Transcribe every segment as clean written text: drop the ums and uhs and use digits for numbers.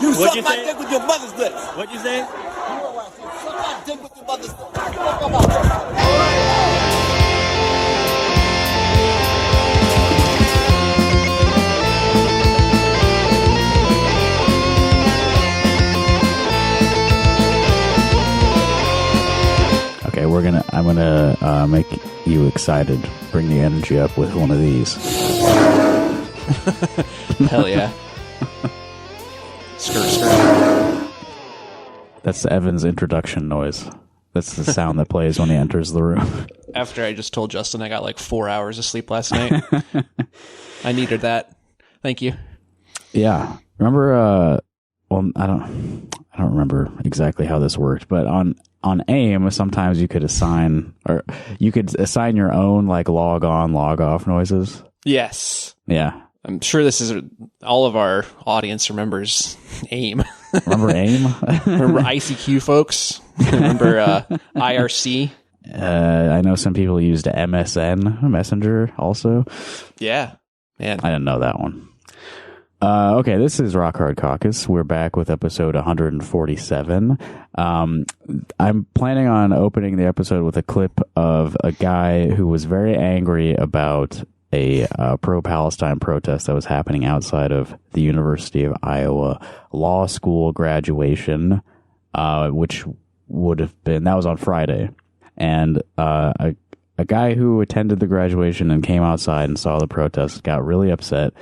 You What'd suck you my say? dick with your mother's lips. What'd you say? You know what I said? Suck my dick with your mother's lips. Come on. Okay, I'm gonna make you excited. Bring the energy up with one of these. Hell yeah. Skirt. That's Evan's introduction noise. That's the sound that plays when he enters the room. After I just told Justin I got like 4 hours of sleep last night. I needed that. Thank you. Yeah. Remember, well, I don't remember exactly how this worked, but on AIM, sometimes you could assign your own like log on, log off noises. Yes. Yeah. I'm sure this is all of our audience remembers AIM. Remember AIM? Remember ICQ, folks? Remember IRC? I know some people used MSN Messenger also. Yeah. Man. I didn't know that one. Okay, this is Rock Hard Caucus. We're back with episode 147. I'm planning on opening the episode with a clip of a guy who was very angry about a pro-Palestine protest that was happening outside of the University of Iowa law school graduation, which would have been, that was on Friday. And a guy who attended the graduation and came outside and saw the protest got really upset.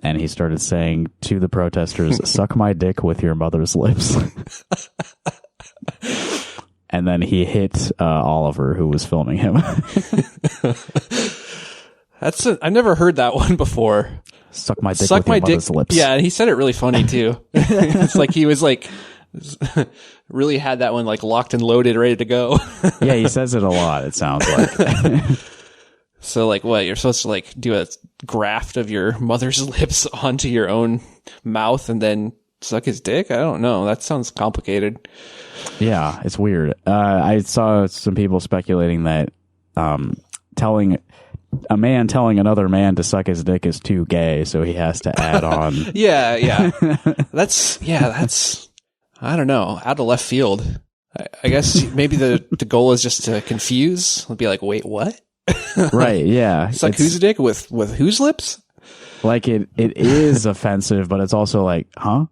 And he started saying to the protesters, "Suck my dick with your mother's lips." And then he hit Oliver, who was filming him. I've never heard that one before. Suck my dick with your mother's lips. Yeah, and he said it really funny too. It's like he was like really had that one like locked and loaded, ready to go. Yeah, he says it a lot, it sounds like. So like what, you're supposed to like do a graft of your mother's lips onto your own mouth and then suck his dick? I don't know. That sounds complicated. Yeah, it's weird. I saw some people speculating that telling another man to suck his dick is too gay, so he has to add on. Yeah. That's I don't know, out of left field. I guess maybe the goal is just to confuse. It'll be like, wait, what? Right, yeah. Suck whose dick with whose lips? Like it is offensive, but it's also like, huh?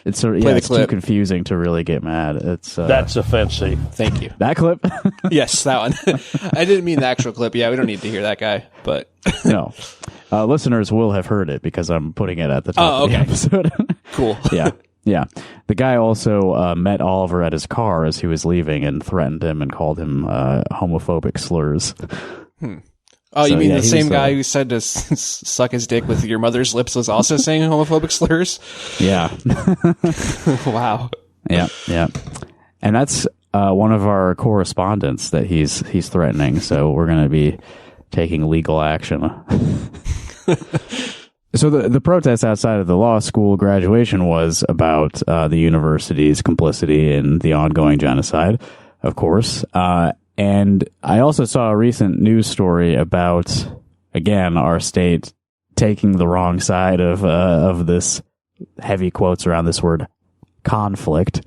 It's sort of, it's too confusing to really get mad. It's That's offensive. Thank you. That clip? Yes, that one. I didn't mean the actual clip. Yeah, we don't need to hear that guy, but no. Listeners will have heard it because I'm putting it at the top of the episode. Cool. Yeah. The guy also met Oliver at his car as he was leaving and threatened him and called him homophobic slurs. Oh, you mean the same guy who said to suck his dick with your mother's lips was also saying homophobic slurs? Yeah. Wow. Yeah. And that's one of our correspondents that he's threatening. So we're going to be taking legal action. So the protest outside of the law school graduation was about the university's complicity in the ongoing genocide, of course. And I also saw a recent news story about, again, our state taking the wrong side of this, heavy quotes around this word, conflict.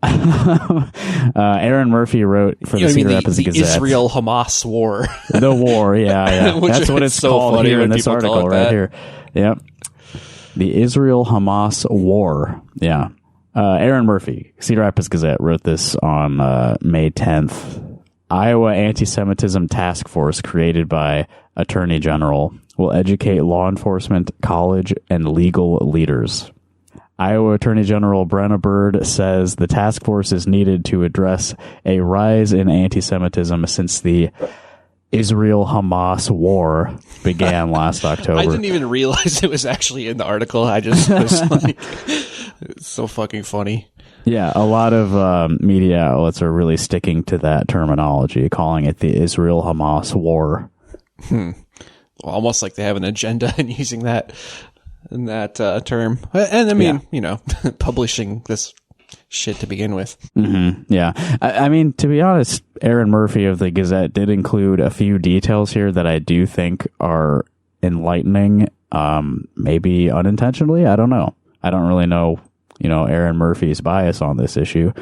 Aaron Murphy wrote for the Cedar Rapids Gazette. The Israel-Hamas war. The war, yeah. That's what it's so called here in this article right that. here. Yep. The Israel-Hamas war. Yeah. Aaron Murphy, Cedar Rapids Gazette, wrote this on May 10th. Iowa Anti-Semitism Task Force created by Attorney General will educate law enforcement, college, and legal leaders. Iowa Attorney General Brenna Bird says the task force is needed to address a rise in anti-Semitism since the Israel-Hamas war began last October. I didn't even realize it was actually in the article. I just was like, it's so fucking funny. Yeah, a lot of media outlets are really sticking to that terminology, calling it the Israel-Hamas war. Well, almost like they have an agenda in using that term. And I mean, publishing this shit to begin with. Mm-hmm. Yeah. I mean, to be honest, Aaron Murphy of the Gazette did include a few details here that I do think are enlightening. maybe unintentionally. I don't know. I don't really know, Aaron Murphy's bias on this issue.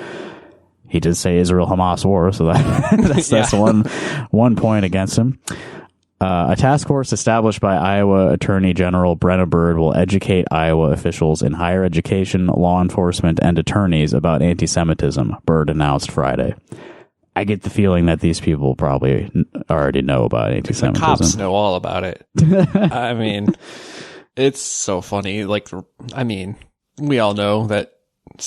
He did say Israel-Hamas war, so that's one point against him. A task force established by Iowa Attorney General Brenna Bird will educate Iowa officials in higher education, law enforcement, and attorneys about anti-Semitism, Bird announced Friday. I get the feeling that these people probably already know about anti-Semitism. The cops know all about it. I mean, it's so funny. We all know that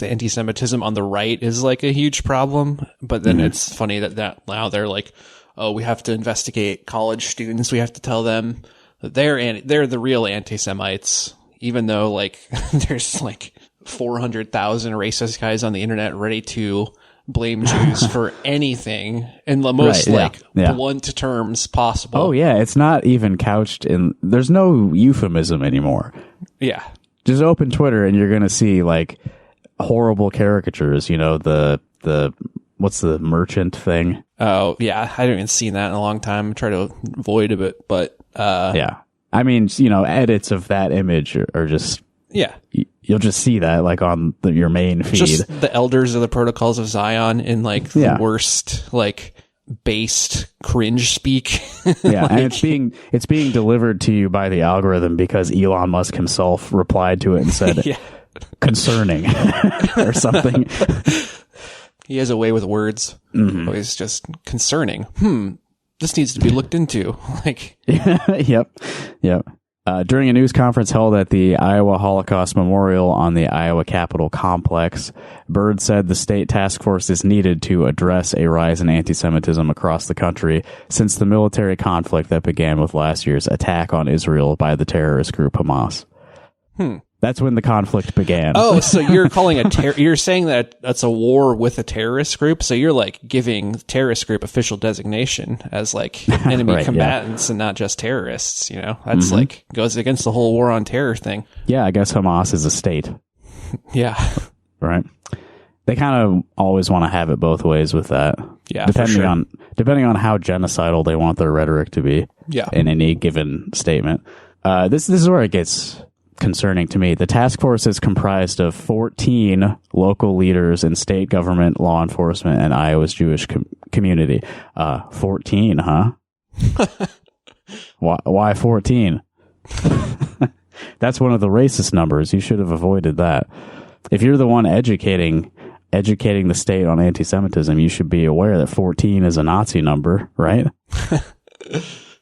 anti-Semitism on the right is like a huge problem, but then it's funny that now they're like, oh, we have to investigate college students. We have to tell them that they're the real anti-Semites, even though like there's like 400,000 racist guys on the internet ready to blame Jews for anything in the most blunt terms possible. Oh yeah, it's not even couched in. There's no euphemism anymore. Yeah, just open Twitter and you're gonna see like horrible caricatures. The what's the merchant thing? Oh, yeah. I haven't even seen that in a long time. I try to avoid it, but yeah. I mean, edits of that image are just... Yeah. You'll just see that, like, on your main feed. Just the elders of the Protocols of Zion in, like, the worst, like, based cringe speak. Yeah, and it's being delivered to you by the algorithm because Elon Musk himself replied to it and said, concerning, or something. He has a way with words. Always just concerning. This needs to be looked into. Like, Yep. During a news conference held at the Iowa Holocaust Memorial on the Iowa Capitol complex, Bird said the state task force is needed to address a rise in anti-Semitism across the country since the military conflict that began with last year's attack on Israel by the terrorist group Hamas. That's when the conflict began. Oh, so you're calling you're saying that that's a war with a terrorist group? So you're like giving the terrorist group official designation as like enemy combatants and not just terrorists, That's like goes against the whole war on terror thing. Yeah, I guess Hamas is a state. Yeah. Right. They kind of always want to have it both ways with that. Yeah, depending on how genocidal they want their rhetoric to be. Yeah. In any given statement. This is where it gets concerning to me. The task force is comprised of 14 local leaders in state government, law enforcement, and Iowa's Jewish community. 14, huh? Why 14? That's one of the racist numbers. You should have avoided that. If you're the one educating the state on anti-Semitism, you should be aware that 14 is a Nazi number, right?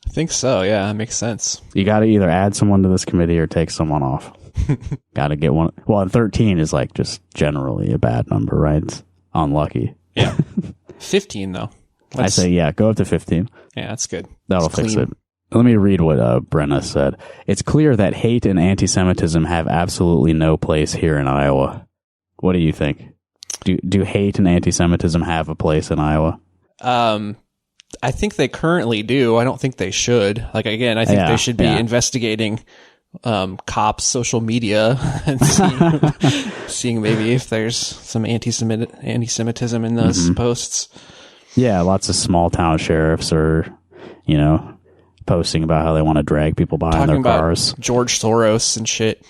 I think so. Yeah, that makes sense. You got to either add someone to this committee or take someone off. Got to get one. Well, and 13 is like just generally a bad number, right? It's unlucky. Yeah. 15 though. I say, go up to 15. Yeah, that's good. That'll fix it. Let me read what Brenna said. It's clear that hate and anti-Semitism have absolutely no place here in Iowa. What do you think? Do hate and anti-Semitism have a place in Iowa? I think they currently do. I don't think they should. Like, again, I think they should be investigating cops' social media and seeing maybe if there's some anti-Semitism in those posts. Yeah, lots of small town sheriffs are, posting about how they want to drag people behind their cars. About George Soros and shit.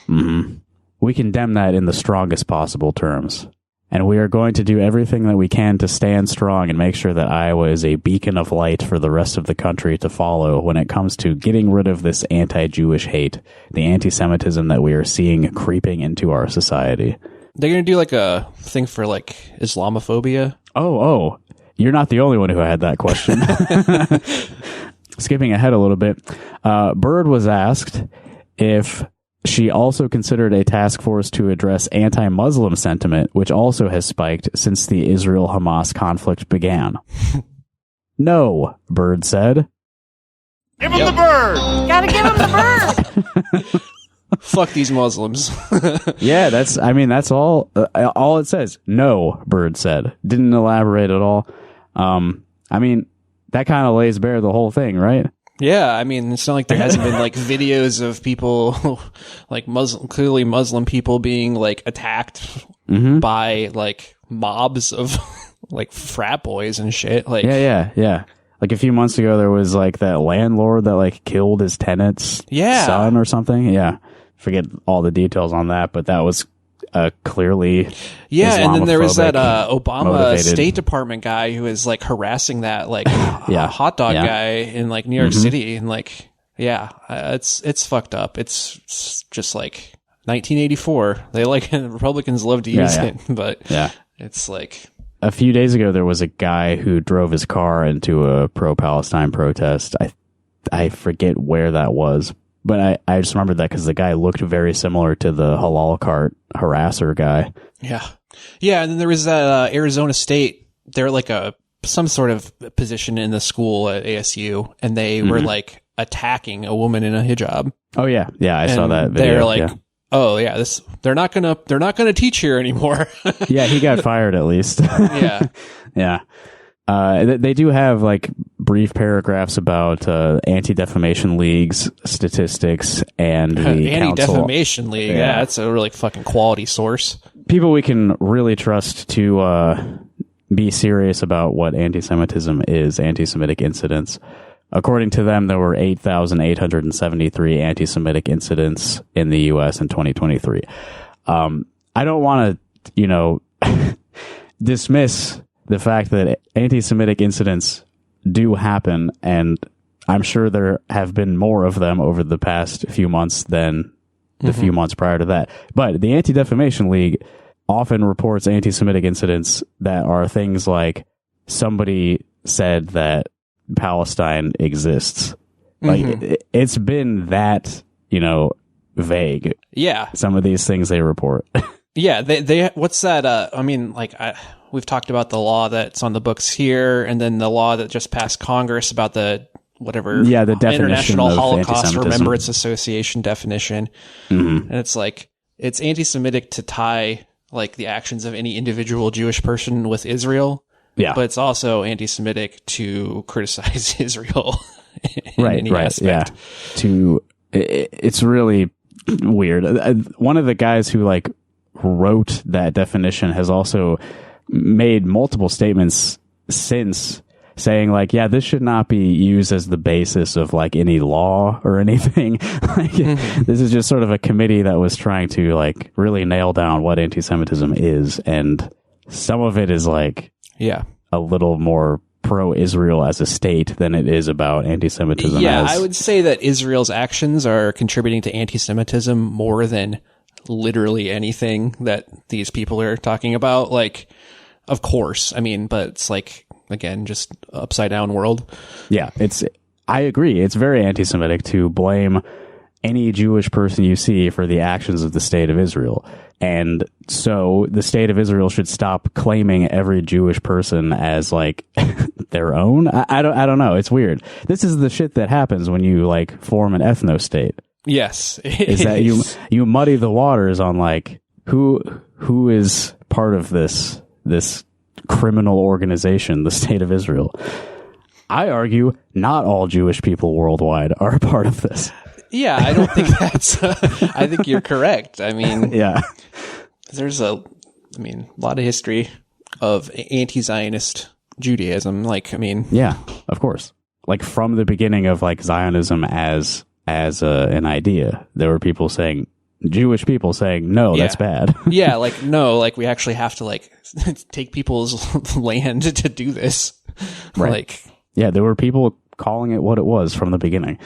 We condemn that in the strongest possible terms. And we are going to do everything that we can to stand strong and make sure that Iowa is a beacon of light for the rest of the country to follow when it comes to getting rid of this anti-Jewish hate, the anti-Semitism that we are seeing creeping into our society. They're going to do like a thing for like Islamophobia? Oh, you're not the only one who had that question. Skipping ahead a little bit, Bird was asked if she also considered a task force to address anti-Muslim sentiment, which also has spiked since the Israel-Hamas conflict began. No, Bird said. Give him the bird! Gotta give him the bird! Fuck these Muslims. Yeah, that's all it says. No, Bird said. Didn't elaborate at all. That kind of lays bare the whole thing, right? Yeah, it's not like there hasn't been like videos of people like clearly Muslim people being like attacked by like mobs of like frat boys and shit. Like yeah. Like a few months ago, there was like that landlord that like killed his tenant's son or something. Yeah. Forget all the details on that, but that was clearly and then there was that Obama motivated. State Department guy who was like harassing that like hot dog guy in like New York City, and like it's fucked up. It's just like 1984. They like Republicans love to use it, but it's like a few days ago there was a guy who drove his car into a pro-Palestine protest. I forget where that was. But I just remembered that because the guy looked very similar to the halal cart harasser guy. Yeah. Yeah. And then there was that Arizona State. They're like some sort of position in the school at ASU, and they were like attacking a woman in a hijab. Oh, yeah. Yeah. I saw that video. They're like, oh, yeah, they're not going to teach here anymore. Yeah. He got fired at least. Yeah. Yeah. They do have like brief paragraphs about Anti-Defamation League's statistics and the Anti-Defamation League. Yeah, that's a really fucking quality source. People we can really trust to be serious about what anti-Semitism is, anti-Semitic incidents. According to them, there were 8,873 anti-Semitic incidents in the U.S. in 2023. I don't want to, dismiss the fact that anti-Semitic incidents do happen, and I'm sure there have been more of them over the past few months than the few months prior to that. But the Anti-Defamation League often reports anti-Semitic incidents that are things like somebody said that Palestine exists. Like it's been that, vague. Yeah. Some of these things they report. Yeah. They what's that? We've talked about the law that's on the books here, and then the law that just passed Congress about the the definition International of Holocaust anti-Semitism. Remembrance Association definition. And it's like, it's anti-Semitic to tie like the actions of any individual Jewish person with Israel. Yeah. But it's also anti-Semitic to criticize Israel in right, any right, aspect. Yeah. It's really weird. One of the guys who like wrote that definition has also made multiple statements since saying like, yeah, this should not be used as the basis of like any law or anything. This is just sort of a committee that was trying to like really nail down what anti-Semitism is. And some of it is like, a little more pro-Israel as a state than it is about anti-Semitism. Yeah, I would say that Israel's actions are contributing to anti-Semitism more than literally anything that these people are talking about. Like, of course, but it's like, again, just upside down world. Yeah, I agree. It's very anti-Semitic to blame any Jewish person you see for the actions of the state of Israel. And so the state of Israel should stop claiming every Jewish person as like their own. I don't know. It's weird. This is the shit that happens when you like form an ethno state. Yes. Is that you muddy the waters on like who is part of this criminal organization, the state of Israel. I argue not all Jewish people worldwide are a part of this. Yeah, I don't think I think you're correct. Yeah. There's a lot of history of anti-Zionist Judaism. Yeah, of course. Like from the beginning of like Zionism as an idea, there were Jewish people saying, no, that's bad. Yeah, we actually have to take people's land to do this. Right. Yeah, there were people calling it what it was from the beginning.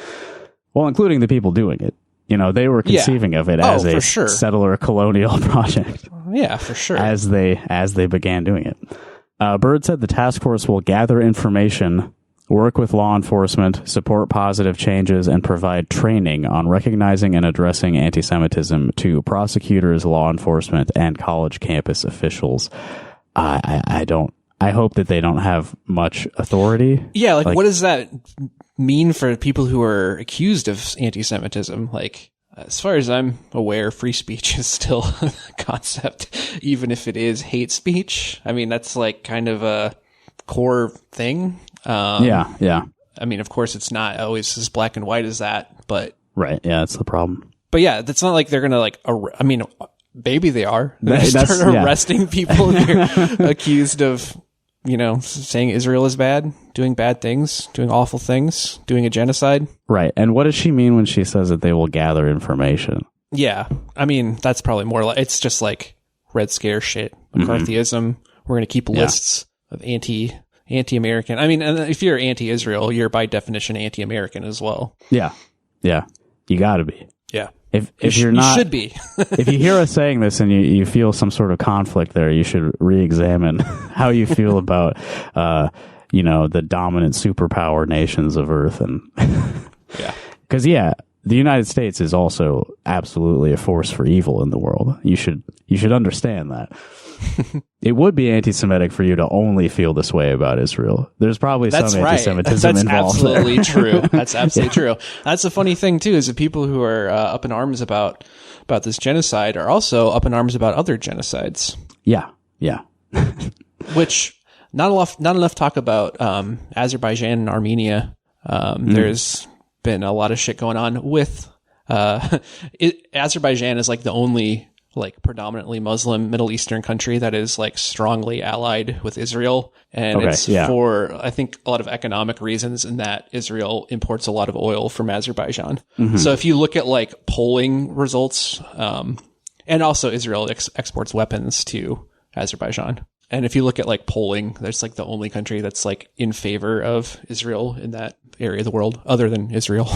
Well, including the people doing it. They were conceiving of it as a settler colonial project. Yeah, for sure. As they began doing it. Byrd said the task force will gather information, work with law enforcement, support positive changes, and provide training on recognizing and addressing anti-Semitism to prosecutors, law enforcement, and college campus officials. I hope that they don't have much authority. Yeah, what does that mean for people who are accused of anti-Semitism? As far as I'm aware, free speech is still a concept, even if it is hate speech. That's kind of a core thing. Yeah. Of course, it's not always as black and white as that, but... Right, yeah, that's the problem. But yeah, that's not like they're going to maybe they are. They start arresting people if you're accused of saying Israel is bad, doing bad things, doing awful things, doing a genocide. Right. And what does she mean when she says that they will gather information? Yeah. I mean, that's probably more like, it's just like Red Scare shit, McCarthyism. We're going to keep lists of anti-American. I mean, and if you're anti-Israel, you're by definition anti-American as well. Yeah. Yeah. You got to be. Yeah. If you're not, you should be. If you hear us saying this and you feel some sort of conflict there, you should re-examine how you feel about, the dominant superpower nations of Earth. And yeah. Because, the United States is also absolutely a force for evil in the world. You should understand that. It would be anti-Semitic for you to only feel this way about Israel. There's probably some anti-Semitism involved. That's absolutely true. That's absolutely true. That's the funny thing too, is that people who are up in arms about this genocide are also up in arms about other genocides. Yeah, yeah. Which not enough talk about Azerbaijan and Armenia. There's been a lot of shit going on with Azerbaijan is like the only like predominantly Muslim Middle Eastern country that is like strongly allied with Israel. And it's for, I think, a lot of economic reasons, in that Israel imports a lot of oil from Azerbaijan. So if you look at like polling results, and also Israel exports weapons to Azerbaijan. And if you look at like polling, there's like the only country that's like in favor of Israel in that area of the world other than Israel.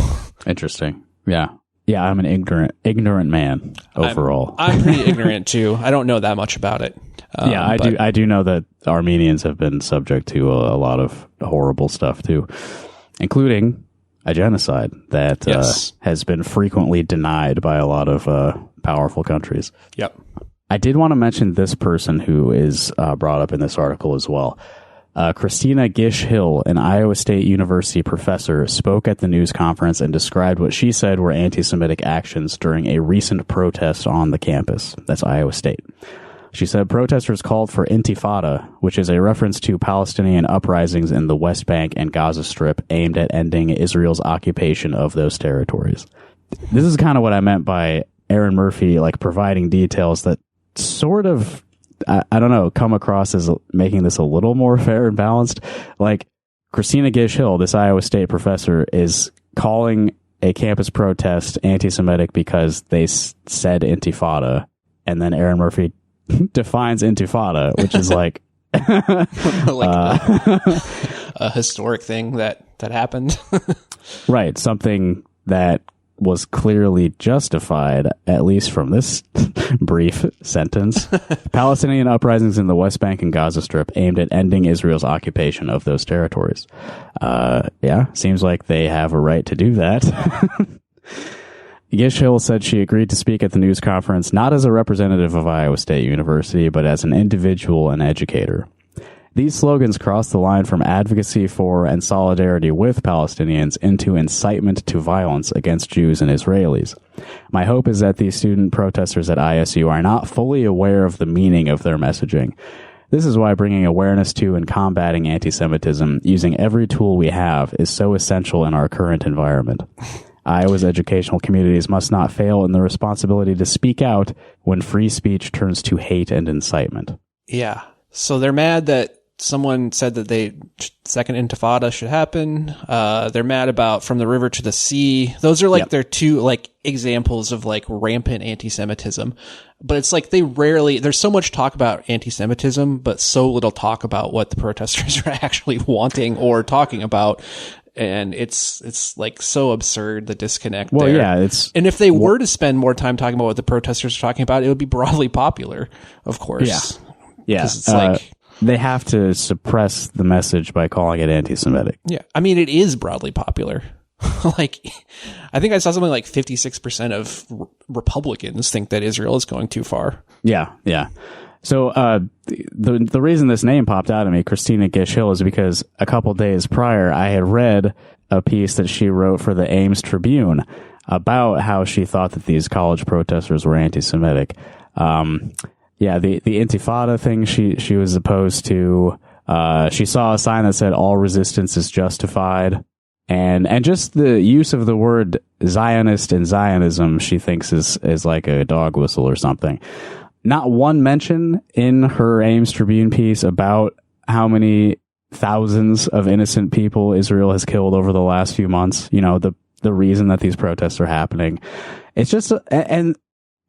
Interesting. Yeah. Yeah, I'm an ignorant man overall. I'm pretty ignorant too. I don't know that much about it. I do know that Armenians have been subject to a lot of horrible stuff too, including a genocide that has been frequently denied by a lot of powerful countries. Yep. I did want to mention this person who is brought up in this article as well. Christina Gish-Hill, an Iowa State University professor, spoke at the news conference and described what she said were anti-Semitic actions during a recent protest on the campus. That's Iowa State. She said protesters called for intifada, which is a reference to Palestinian uprisings in the West Bank and Gaza Strip aimed at ending Israel's occupation of those territories. This is kind of what I meant by Aaron Murphy, like providing details that sort of, I don't know, come across as making this a little more fair and balanced. Like Christina Gish-Hill, this Iowa State professor, is calling a campus protest anti-Semitic because they said intifada, and then Aaron Murphy defines intifada, which is like a historic thing that happened. Right, something that was clearly justified, at least from this brief sentence. Palestinian uprisings in the West Bank and Gaza Strip aimed at ending Israel's occupation of those territories. Seems like they have a right to do that. Gish-Hill said she agreed to speak at the news conference not as a representative of Iowa State University, but as an individual and educator. These slogans cross the line from advocacy for and solidarity with Palestinians into incitement to violence against Jews and Israelis. My hope is that these student protesters at ISU are not fully aware of the meaning of their messaging. This is why bringing awareness to and combating anti-Semitism using every tool we have is so essential in our current environment. Iowa's educational communities must not fail in the responsibility to speak out when free speech turns to hate and incitement. Yeah. So they're mad that someone said that second intifada should happen. They're mad about From the River to the Sea. Those are like their two like examples of like rampant anti-Semitism. But it's like there's so much talk about anti-Semitism, but so little talk about what the protesters are actually wanting or talking about. And it's like so absurd, the disconnect there. And if they were to spend more time talking about what the protesters are talking about, it would be broadly popular, of course. Yeah. It's like they have to suppress the message by calling it anti-Semitic. Yeah. I mean, it is broadly popular. Like, I think I saw something like 56% of Republicans think that Israel is going too far. Yeah. Yeah. So, the reason this name popped out at me, Christina Gish-Hill, is because a couple days prior, I had read a piece that she wrote for the Ames Tribune about how she thought that these college protesters were anti-Semitic. The intifada thing she was opposed to. She saw a sign that said all resistance is justified. And just the use of the word Zionist and Zionism, she thinks is like a dog whistle or something. Not one mention in her Ames Tribune piece about how many thousands of innocent people Israel has killed over the last few months. You know, the reason that these protests are happening. It's just, and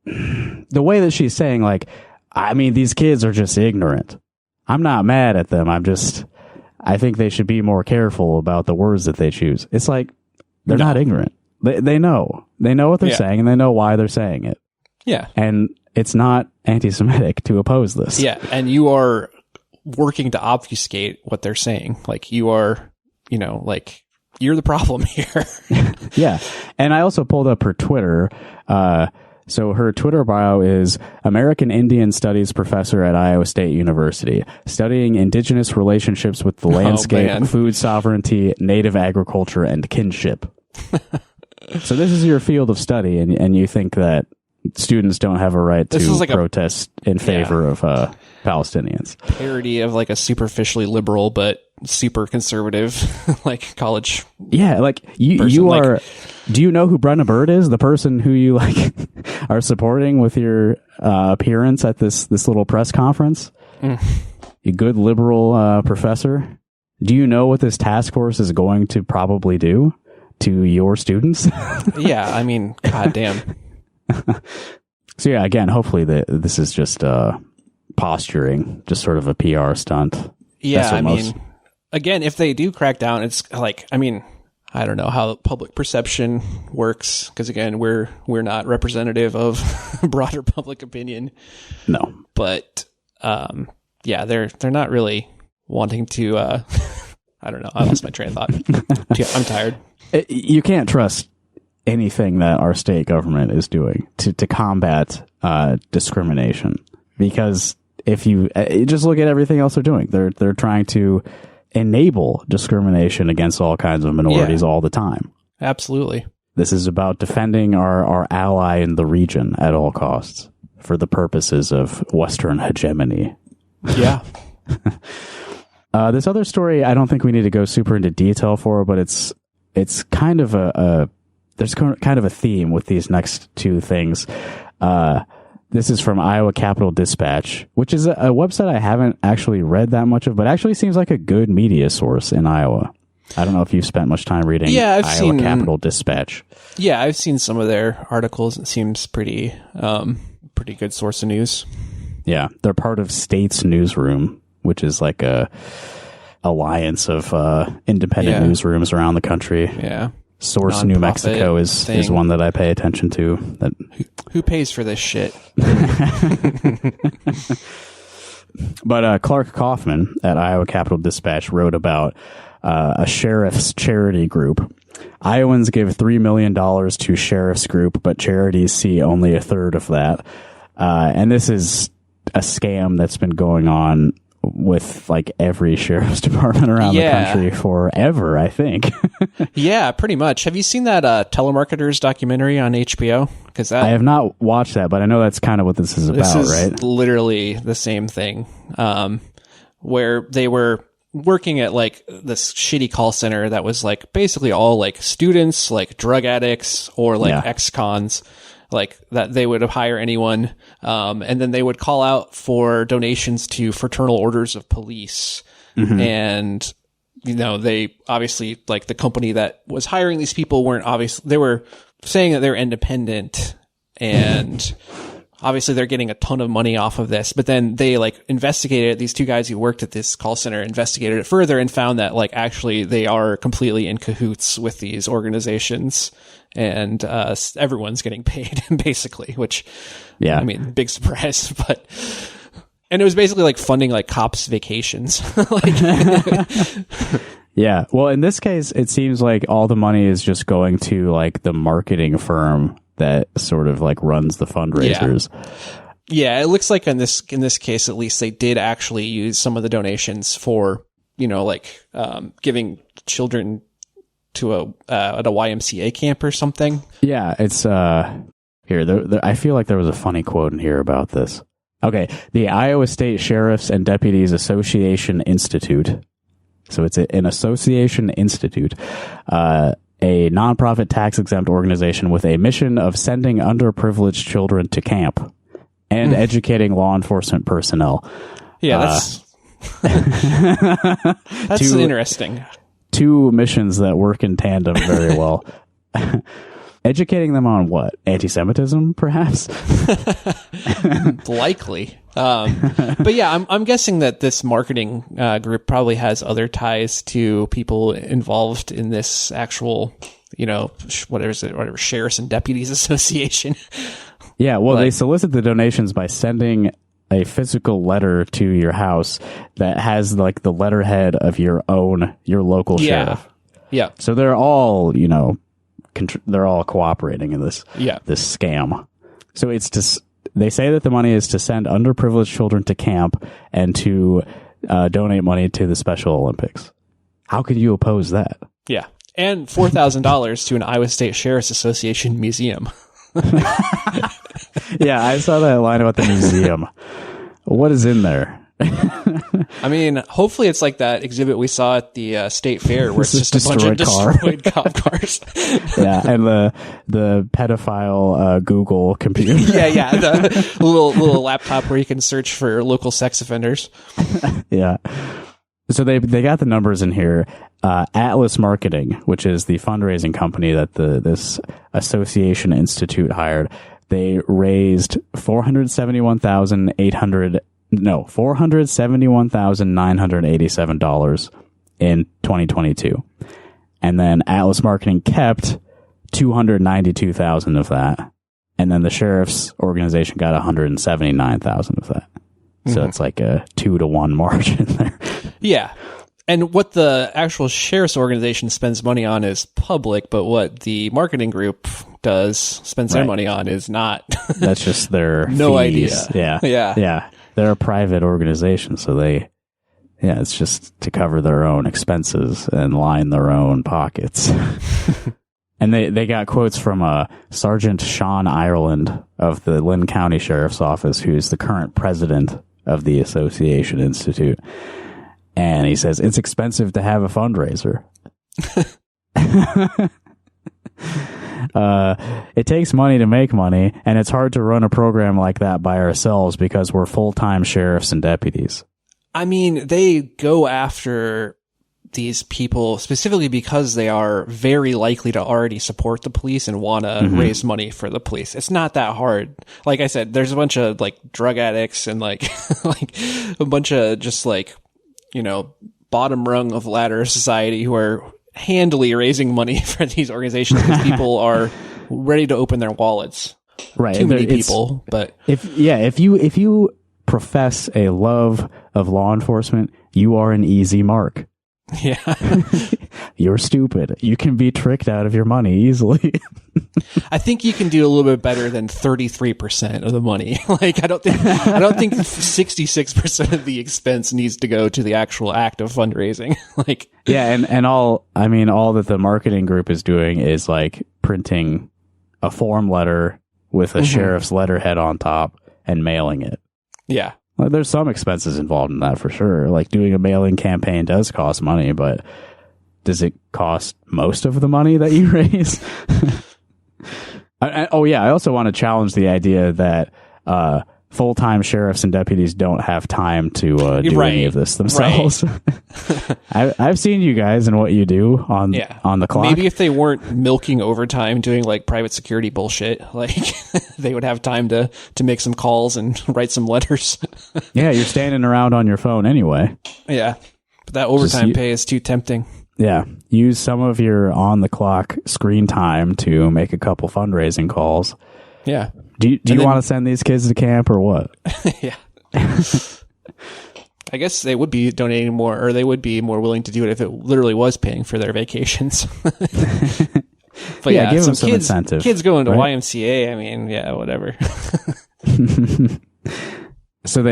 the way that she's saying, like, I mean, these kids are just ignorant. I'm not mad at them. I think they should be more careful about the words that they choose. It's like, they're not ignorant. They know. They know what they're saying, and they know why they're saying it. Yeah. And it's not anti-Semitic to oppose this. Yeah. And you are working to obfuscate what they're saying. Like, you are, you know, like, you're the problem here. Yeah. And I also pulled up her Twitter. So her Twitter bio is American Indian Studies professor at Iowa State University, studying indigenous relationships with the landscape, food sovereignty, native agriculture, and kinship. So this is your field of study, and you think that students don't have a right to protest in favor of Palestinians. Parody of like a superficially liberal but super conservative like college. Yeah, like you are. Do you know who Brenna Bird is? The person who you like are supporting with your appearance at this little press conference? You good liberal professor. Do you know what this task force is going to probably do to your students? Yeah, I mean, goddamn. So yeah, again, hopefully this is just posturing, just sort of a PR stunt. Yeah, I mean, again, if they do crack down, it's like, I mean, I don't know how public perception works, because again, we're not representative of broader public opinion. No, but yeah, they're not really wanting to. I don't know. I lost my train of thought. I'm tired. You can't trust anything that our state government is doing to combat discrimination, because if you just look at everything else they're doing, they're trying to enable discrimination against all kinds of minorities all the time. Absolutely. This is about defending our ally in the region at all costs for the purposes of Western hegemony. Yeah. This other story, I don't think we need to go super into detail for, but it's kind of there's kind of a theme with these next two things. This is from Iowa Capital Dispatch, which is a website I haven't actually read that much of, but actually seems like a good media source in Iowa. I don't know if you've spent much time reading Iowa Capital Dispatch. Yeah, I've seen some of their articles. It seems pretty good source of news. Yeah, they're part of State's Newsroom, which is like a alliance of independent newsrooms around the country. Yeah. Source New Mexico is one that I pay attention to. That who pays for this shit? But Clark Kaufman at Iowa Capital Dispatch wrote about a sheriff's charity group. Iowans give $3 million to sheriff's group, but charities see only a third of that. And this is a scam that's been going on with like every sheriff's department around the country forever, I think. Yeah, pretty much. Have you seen that telemarketers documentary on HBO? Because I have not watched that, but I know that's kind of what this is about, right? Literally the same thing, where they were working at like this shitty call center that was like basically all like students, like drug addicts or like ex-cons. Like that they would hire anyone, and then they would call out for donations to Fraternal Orders of Police. Mm-hmm. And, you know, they obviously, like the company that was hiring these people they were saying that they're independent, and obviously they're getting a ton of money off of this. But then they like investigated it. These two guys who worked at this call center investigated it further and found that like actually they are completely in cahoots with these organizations. And everyone's getting paid basically, which, I mean, big surprise, but, and it was basically like funding like cops' vacations. Yeah. Well, in this case, it seems like all the money is just going to like the marketing firm that sort of like runs the fundraisers. Yeah. It looks like in this case, at least they did actually use some of the donations for, you know, like, giving children to at a YMCA camp or something. Yeah, it's here. I feel like there was a funny quote in here about this. Okay, the Iowa State Sheriffs and Deputies Association Institute. So it's an association institute, a nonprofit tax-exempt organization with a mission of sending underprivileged children to camp and educating law enforcement personnel. Yeah, That's interesting. Two missions that work in tandem very well. Educating them on what? Anti-Semitism, perhaps? Likely. But yeah, I'm guessing that this marketing group probably has other ties to people involved in this actual, whatever, Sheriffs and Deputies Association. Yeah, well, they solicit the donations by sending a physical letter to your house that has like the letterhead of your local sheriff. Yeah. So they're all, they're all cooperating in this scam. So it's just, they say that the money is to send underprivileged children to camp and to donate money to the Special Olympics. How could you oppose that? Yeah. And $4,000 to an Iowa State Sheriff's Association museum. Yeah, I saw that line about the museum. What is in there? I mean, hopefully it's like that exhibit we saw at the state fair where it's just a bunch of destroyed cop cars. Yeah, and the pedophile Google computer. Yeah, the little laptop where you can search for local sex offenders. Yeah. So they got the numbers in here. Atlas Marketing, which is the fundraising company that this Association Institute hired, they raised $471,987 in 2022. And then Atlas Marketing kept $292,000 of that. And then the sheriff's organization got $179,000 of that. So it's like a 2-to-1 margin there. Yeah. And what the actual sheriff's organization spends money on is public, but what the marketing group spends their money on is not. That's just their no fees. idea. Yeah. They're a private organization, so it's just to cover their own expenses and line their own pockets. And they got quotes from Sergeant Sean Ireland of the Lynn County Sheriff's Office, who's the current president of the Association Institute. And he says, it's expensive to have a fundraiser. It takes money to make money, and it's hard to run a program like that by ourselves because we're full-time sheriffs and deputies. I mean, they go after these people specifically because they are very likely to already support the police and want to raise money for the police. It's not that hard. Like I said, there's a bunch of like drug addicts and like a bunch of just like, bottom rung of ladder society who are handily raising money for these organizations because people are ready to open their wallets. Right. Too many people, but if you profess a love of law enforcement, you are an easy mark. Yeah. You're stupid. You can be tricked out of your money easily. I think you can do a little bit better than 33% of the money. Like, I don't think 66% of the expense needs to go to the actual act of fundraising. Like, yeah. And all that the marketing group is doing is like printing a form letter with a sheriff's letterhead on top and mailing it. Yeah. Well, there's some expenses involved in that for sure. Like doing a mailing campaign does cost money, but does it cost most of the money that you raise? I also want to challenge the idea that full-time sheriffs and deputies don't have time to do any of this themselves. Right. I've seen you guys and what you do on the clock. Maybe if they weren't milking overtime doing like private security bullshit, like they would have time to make some calls and write some letters. Yeah, you're standing around on your phone anyway. Yeah, but that overtime pay is too tempting. Yeah, use some of your on-the-clock screen time to make a couple fundraising calls. Yeah. Do you want to send these kids to camp or what? Yeah. I guess they would be donating more, or they would be more willing to do it if it literally was paying for their vacations. But yeah, give them some incentive. Kids going to YMCA, I mean, yeah, whatever. So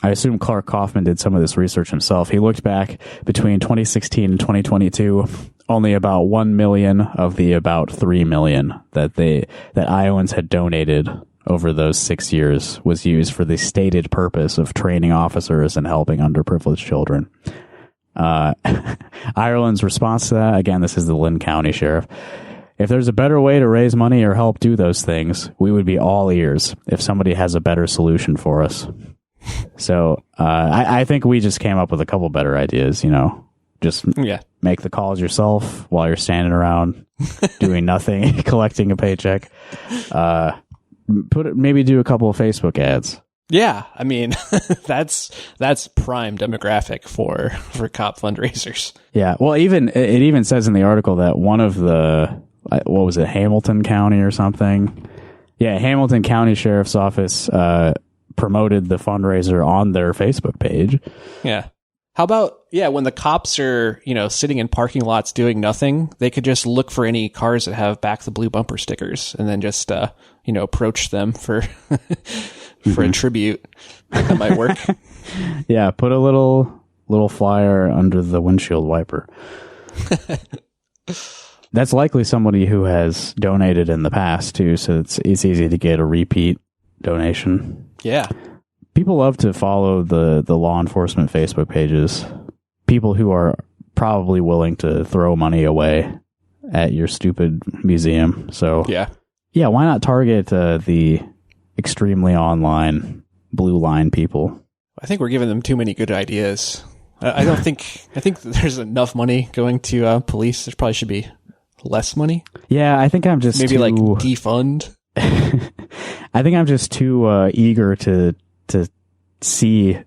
I assume Clark Kaufman did some of this research himself. He looked back between 2016 and 2022. Only about 1 million of the about 3 million that Iowans had donated over those 6 years was used for the stated purpose of training officers and helping underprivileged children. Ireland's response to that, again, this is the Lynn County Sheriff. If there's a better way to raise money or help do those things, we would be all ears if somebody has a better solution for us. So I think we just came up with a couple better ideas, just make the calls yourself while you're standing around doing nothing, collecting a paycheck. Maybe do a couple of Facebook ads. Yeah, I mean, that's prime demographic for cop fundraisers. Yeah, well, it even says in the article that one of the, what was it, Hamilton County or something? Yeah, Hamilton County Sheriff's Office promoted the fundraiser on their Facebook page. Yeah. How about, when the cops are, sitting in parking lots doing nothing, they could just look for any cars that have back the blue bumper stickers and then just, approach them for a tribute. That might work. Yeah, put a little flyer under the windshield wiper. That's likely somebody who has donated in the past too, so it's easy to get a repeat donation. Yeah. People love to follow the law enforcement Facebook pages. People who are probably willing to throw money away at your stupid museum. So yeah, why not target the extremely online blue line people? I think we're giving them too many good ideas. I think there's enough money going to police. There probably should be less money. Yeah, I think I'm just maybe like defund. I think I'm just too eager to see,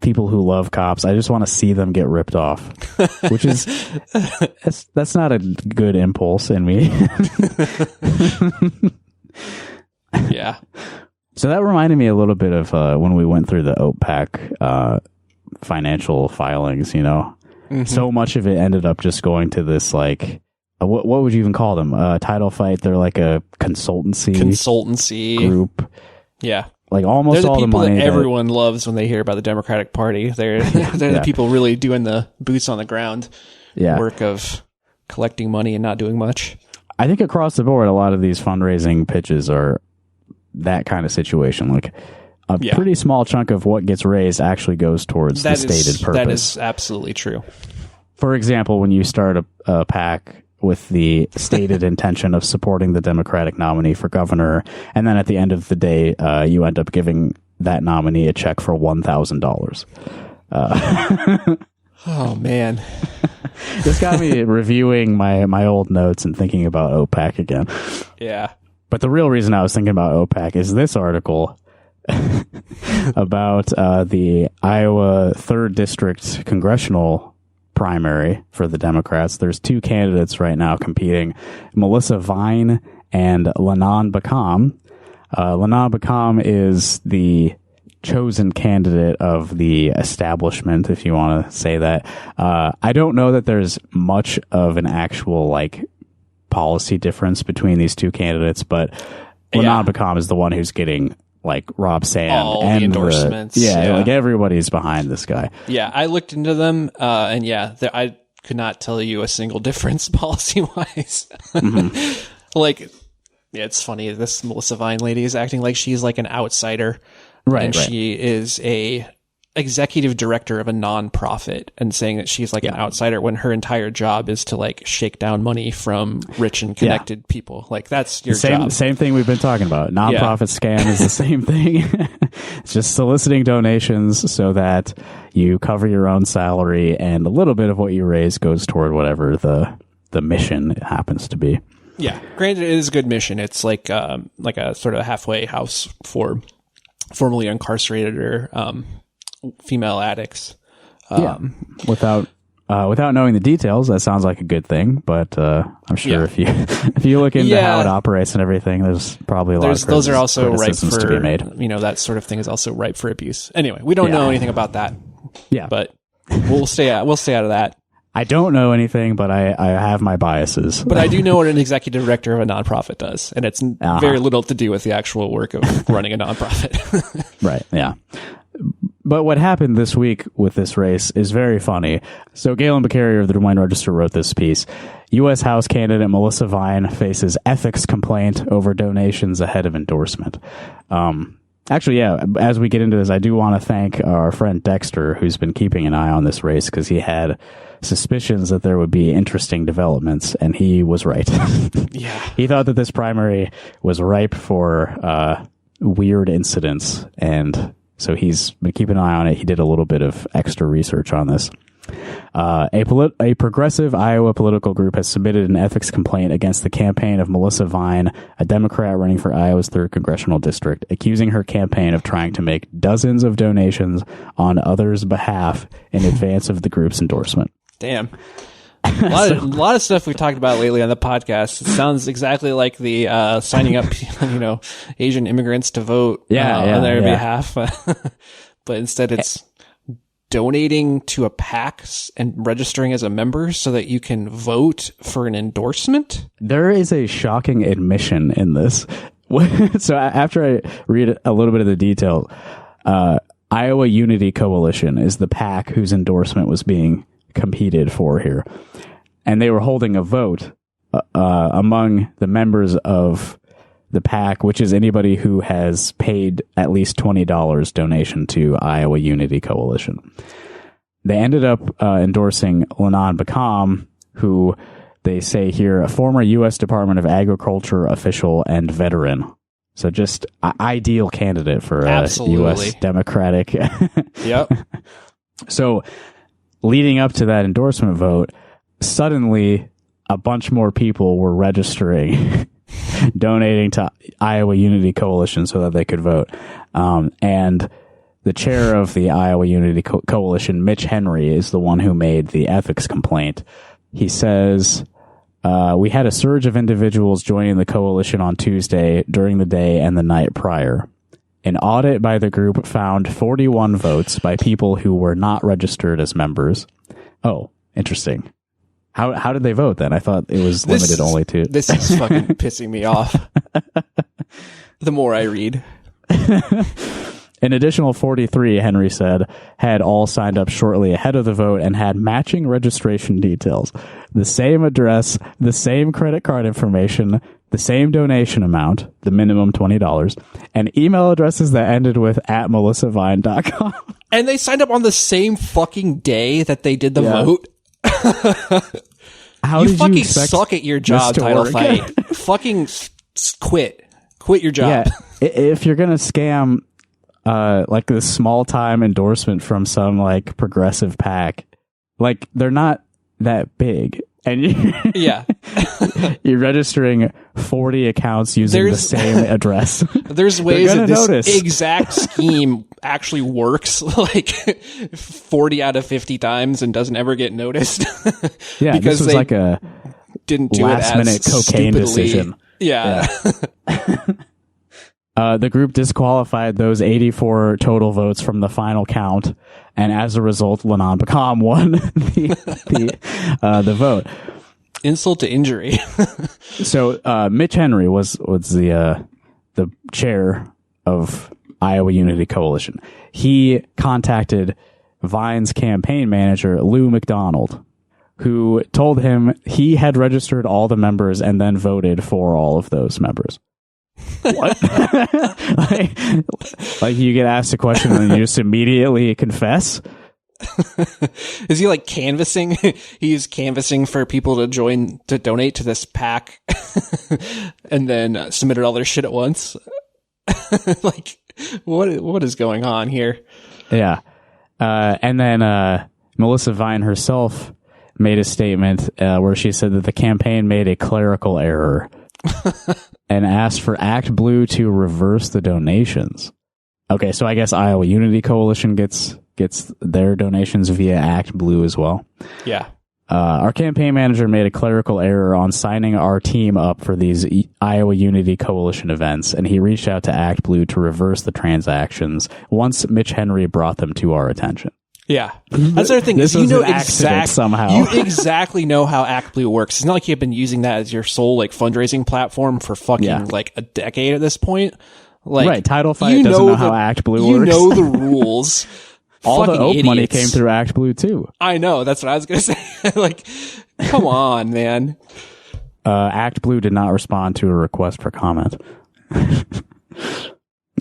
people who love cops. I just want to see them get ripped off, which is that's not a good impulse in me. Yeah. So that reminded me a little bit of when we went through the OPAC financial filings. Mm-hmm. So much of it ended up just going to this like. What would you even call them? Title fight. They're like a consultancy group. Yeah. Like almost all the money. They're the people that everyone loves when they hear about the Democratic Party. They're the people really doing the boots on the ground work of collecting money and not doing much. I think across the board, a lot of these fundraising pitches are that kind of situation. Like a pretty small chunk of what gets raised actually goes towards the stated purpose. That is absolutely true. For example, when you start a PAC with the stated intention of supporting the Democratic nominee for governor, and then at the end of the day, you end up giving that nominee a check for $1,000. Oh man, this got me reviewing my old notes and thinking about OPAC again. Yeah, but the real reason I was thinking about OPAC is this article about the Iowa 3rd District congressional primary for the Democrats. There's two candidates right now competing, Melissa Vine and Lanon Bakam. Lanon Bakam is the chosen candidate of the establishment, if you want to say that. I don't know that there's much of an actual like policy difference between these two candidates, but Lanon Bakam is the one who's getting like Rob Sand all and the endorsements. Like everybody's behind this guy. Yeah, I looked into them, and I could not tell you a single difference policy-wise. Mm-hmm. It's funny. This Melissa Vine lady is acting like she's like an outsider, and she is a executive director of a nonprofit, and saying that she's like an outsider when her entire job is to like shake down money from rich and connected people. Like that's your job. Same thing we've been talking about. Nonprofit scam is the same thing. It's just soliciting donations so that you cover your own salary and a little bit of what you raise goes toward whatever the mission happens to be. Yeah. Granted, it is a good mission. It's like a sort of halfway house for formerly incarcerated or, female addicts. Without knowing the details, that sounds like a good thing. But I'm sure if you look into how it operates and everything, there's probably a lot of those are also ripe for to be made. That sort of thing is also ripe for abuse. Anyway, we don't know anything about that. Yeah, but we'll stay out of that. I don't know anything, but I have my biases. But I do know what an executive director of a nonprofit does, and it's very little to do with the actual work of running a nonprofit. Right. Yeah. But what happened this week with this race is very funny. So Galen Beccaria of the Des Moines Register wrote this piece. U.S. House candidate Melissa Vine faces ethics complaint over donations ahead of endorsement. Actually, as we get into this, I do want to thank our friend Dexter, who's been keeping an eye on this race, because he had suspicions that there would be interesting developments, and he was right. Yeah. He thought that this primary was ripe for weird incidents, and So he's been keeping an eye on it. He did a little bit of extra research on this. A progressive Iowa political group has submitted an ethics complaint against the campaign of Melissa Vine, a Democrat running for Iowa's 3rd congressional district, accusing her campaign of trying to make dozens of donations on others' behalf in advance of the group's endorsement. Damn. A lot of stuff we talked about lately on the podcast. It sounds exactly like the signing up, Asian immigrants to vote on their behalf. But instead it's donating to a PAC and registering as a member so that you can vote for an endorsement. There is a shocking admission in this. So after I read a little bit of the detail, Iowa Unity Coalition is the PAC whose endorsement was being competed for here. And they were holding a vote among the members of the PAC, which is anybody who has paid at least $20 donation to Iowa Unity Coalition. They ended up endorsing Lanon Beckham, who they say here, a former U.S. Department of Agriculture official and veteran. So just ideal candidate for a U.S. Democratic. Yep. So leading up to that endorsement vote, suddenly a bunch more people were registering donating to Iowa Unity Coalition so that they could vote. And the chair of the Iowa Unity Coalition, Mitch Henry, is the one who made the ethics complaint. He says, we had a surge of individuals joining the coalition on Tuesday during the day and the night prior. An audit by the group found 41 votes by people who were not registered as members. Oh, interesting. How did they vote then? I thought it was limited only to... This is fucking pissing me off. The more I read. An additional 43, Henry said, had all signed up shortly ahead of the vote and had matching registration details. The same address, the same credit card information, the same donation amount, the minimum $20, and email addresses that ended with @melissavine.com. And they signed up on the same fucking day that they did the vote? How you did fucking you expect suck at your job, Title Fight. Fucking quit your job. Yeah, if you're gonna scam like this small time endorsement from some like progressive PAC, like they're not that big, and you're registering 40 accounts using the same address. There's ways that this exact scheme actually works like 40 out of 50 times and doesn't ever get noticed. Yeah, because this was like a didn't do last minute cocaine decision. Yeah. The group disqualified those 84 total votes from the final count, and as a result, Lanon Beckham won the vote. Insult to injury. So Mitch Henry was the chair of Iowa Unity Coalition. He contacted Vine's campaign manager, Lou McDonald, who told him he had registered all the members and then voted for all of those members. What? like you get asked a question and you just immediately confess? Is he like canvassing? He's canvassing for people to donate to this PAC and then submitted all their shit at once. Like, what is going on here? Yeah. And then Melissa Vine herself made a statement where she said that the campaign made a clerical error and asked for Act Blue to reverse the donations. Okay, so I guess Iowa Unity Coalition gets their donations via Act Blue as well. Yeah. Our campaign manager made a clerical error on signing our team up for these Iowa Unity Coalition events, and he reached out to Act Blue to reverse the transactions once Mitch Henry brought them to our attention. Yeah. That's the other thing. This was an accident somehow. You exactly know how Act Blue works. It's not like you've been using that as your sole like fundraising platform for fucking like a decade at this point. Like, right. Title Fight doesn't know how Act Blue works. You know the rules. All the Oak idiots. money came through Act Blue too. I know. That's what I was going to say. Like, come on, man. Act Blue did not respond to a request for comment.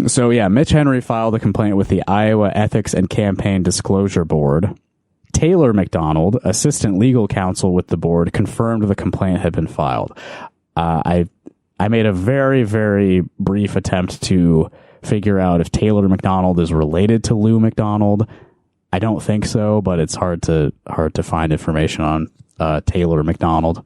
So yeah, Mitch Henry filed a complaint with the Iowa Ethics and Campaign Disclosure Board. Taylor McDonald, assistant legal counsel with the board, confirmed the complaint had been filed. I made a very, very brief attempt to figure out if Taylor McDonald is related to Lou McDonald. I don't think so, but it's hard to find information on Taylor McDonald.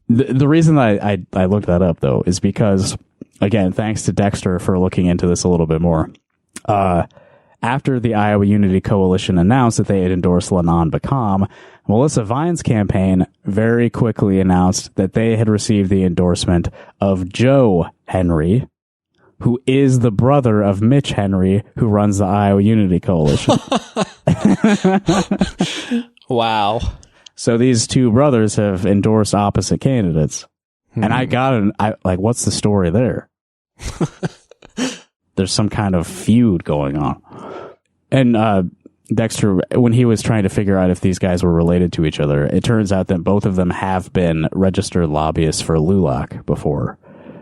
The reason I looked that up, though, is because, again, thanks to Dexter for looking into this a little bit more. After the Iowa Unity Coalition announced that they had endorsed Lanon Beckham, Melissa Vine's campaign very quickly announced that they had received the endorsement of Joe Henry, who is the brother of Mitch Henry, who runs the Iowa Unity Coalition. Wow. So these two brothers have endorsed opposite candidates. And what's the story there? There's some kind of feud going on. And Dexter, when he was trying to figure out if these guys were related to each other, it turns out that both of them have been registered lobbyists for LULAC before.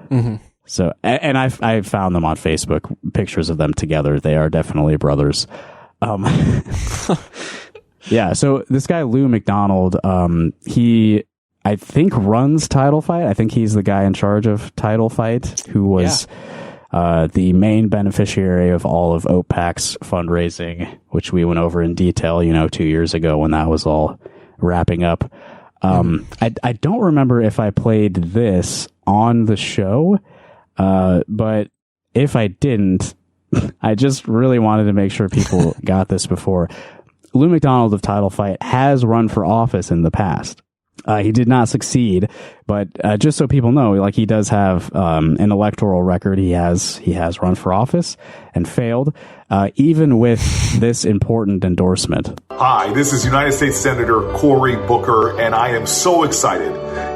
Mm-hmm. So, and I found them on Facebook, pictures of them together. They are definitely brothers. Yeah, so this guy, Lou McDonald, he, I think, runs Title Fight. I think he's the guy in charge of Title Fight, who was the main beneficiary of all of OPAC's fundraising, which we went over in detail, 2 years ago when that was all wrapping up. I don't remember if I played this on the show, but if I didn't, I just really wanted to make sure people got this before. Lou McDonald of Title Fight has run for office in the past. He did not succeed, but just so people know, he does have an electoral record. He has run for office and failed, even with this important endorsement. Hi, this is United States Senator Cory Booker, and I am so excited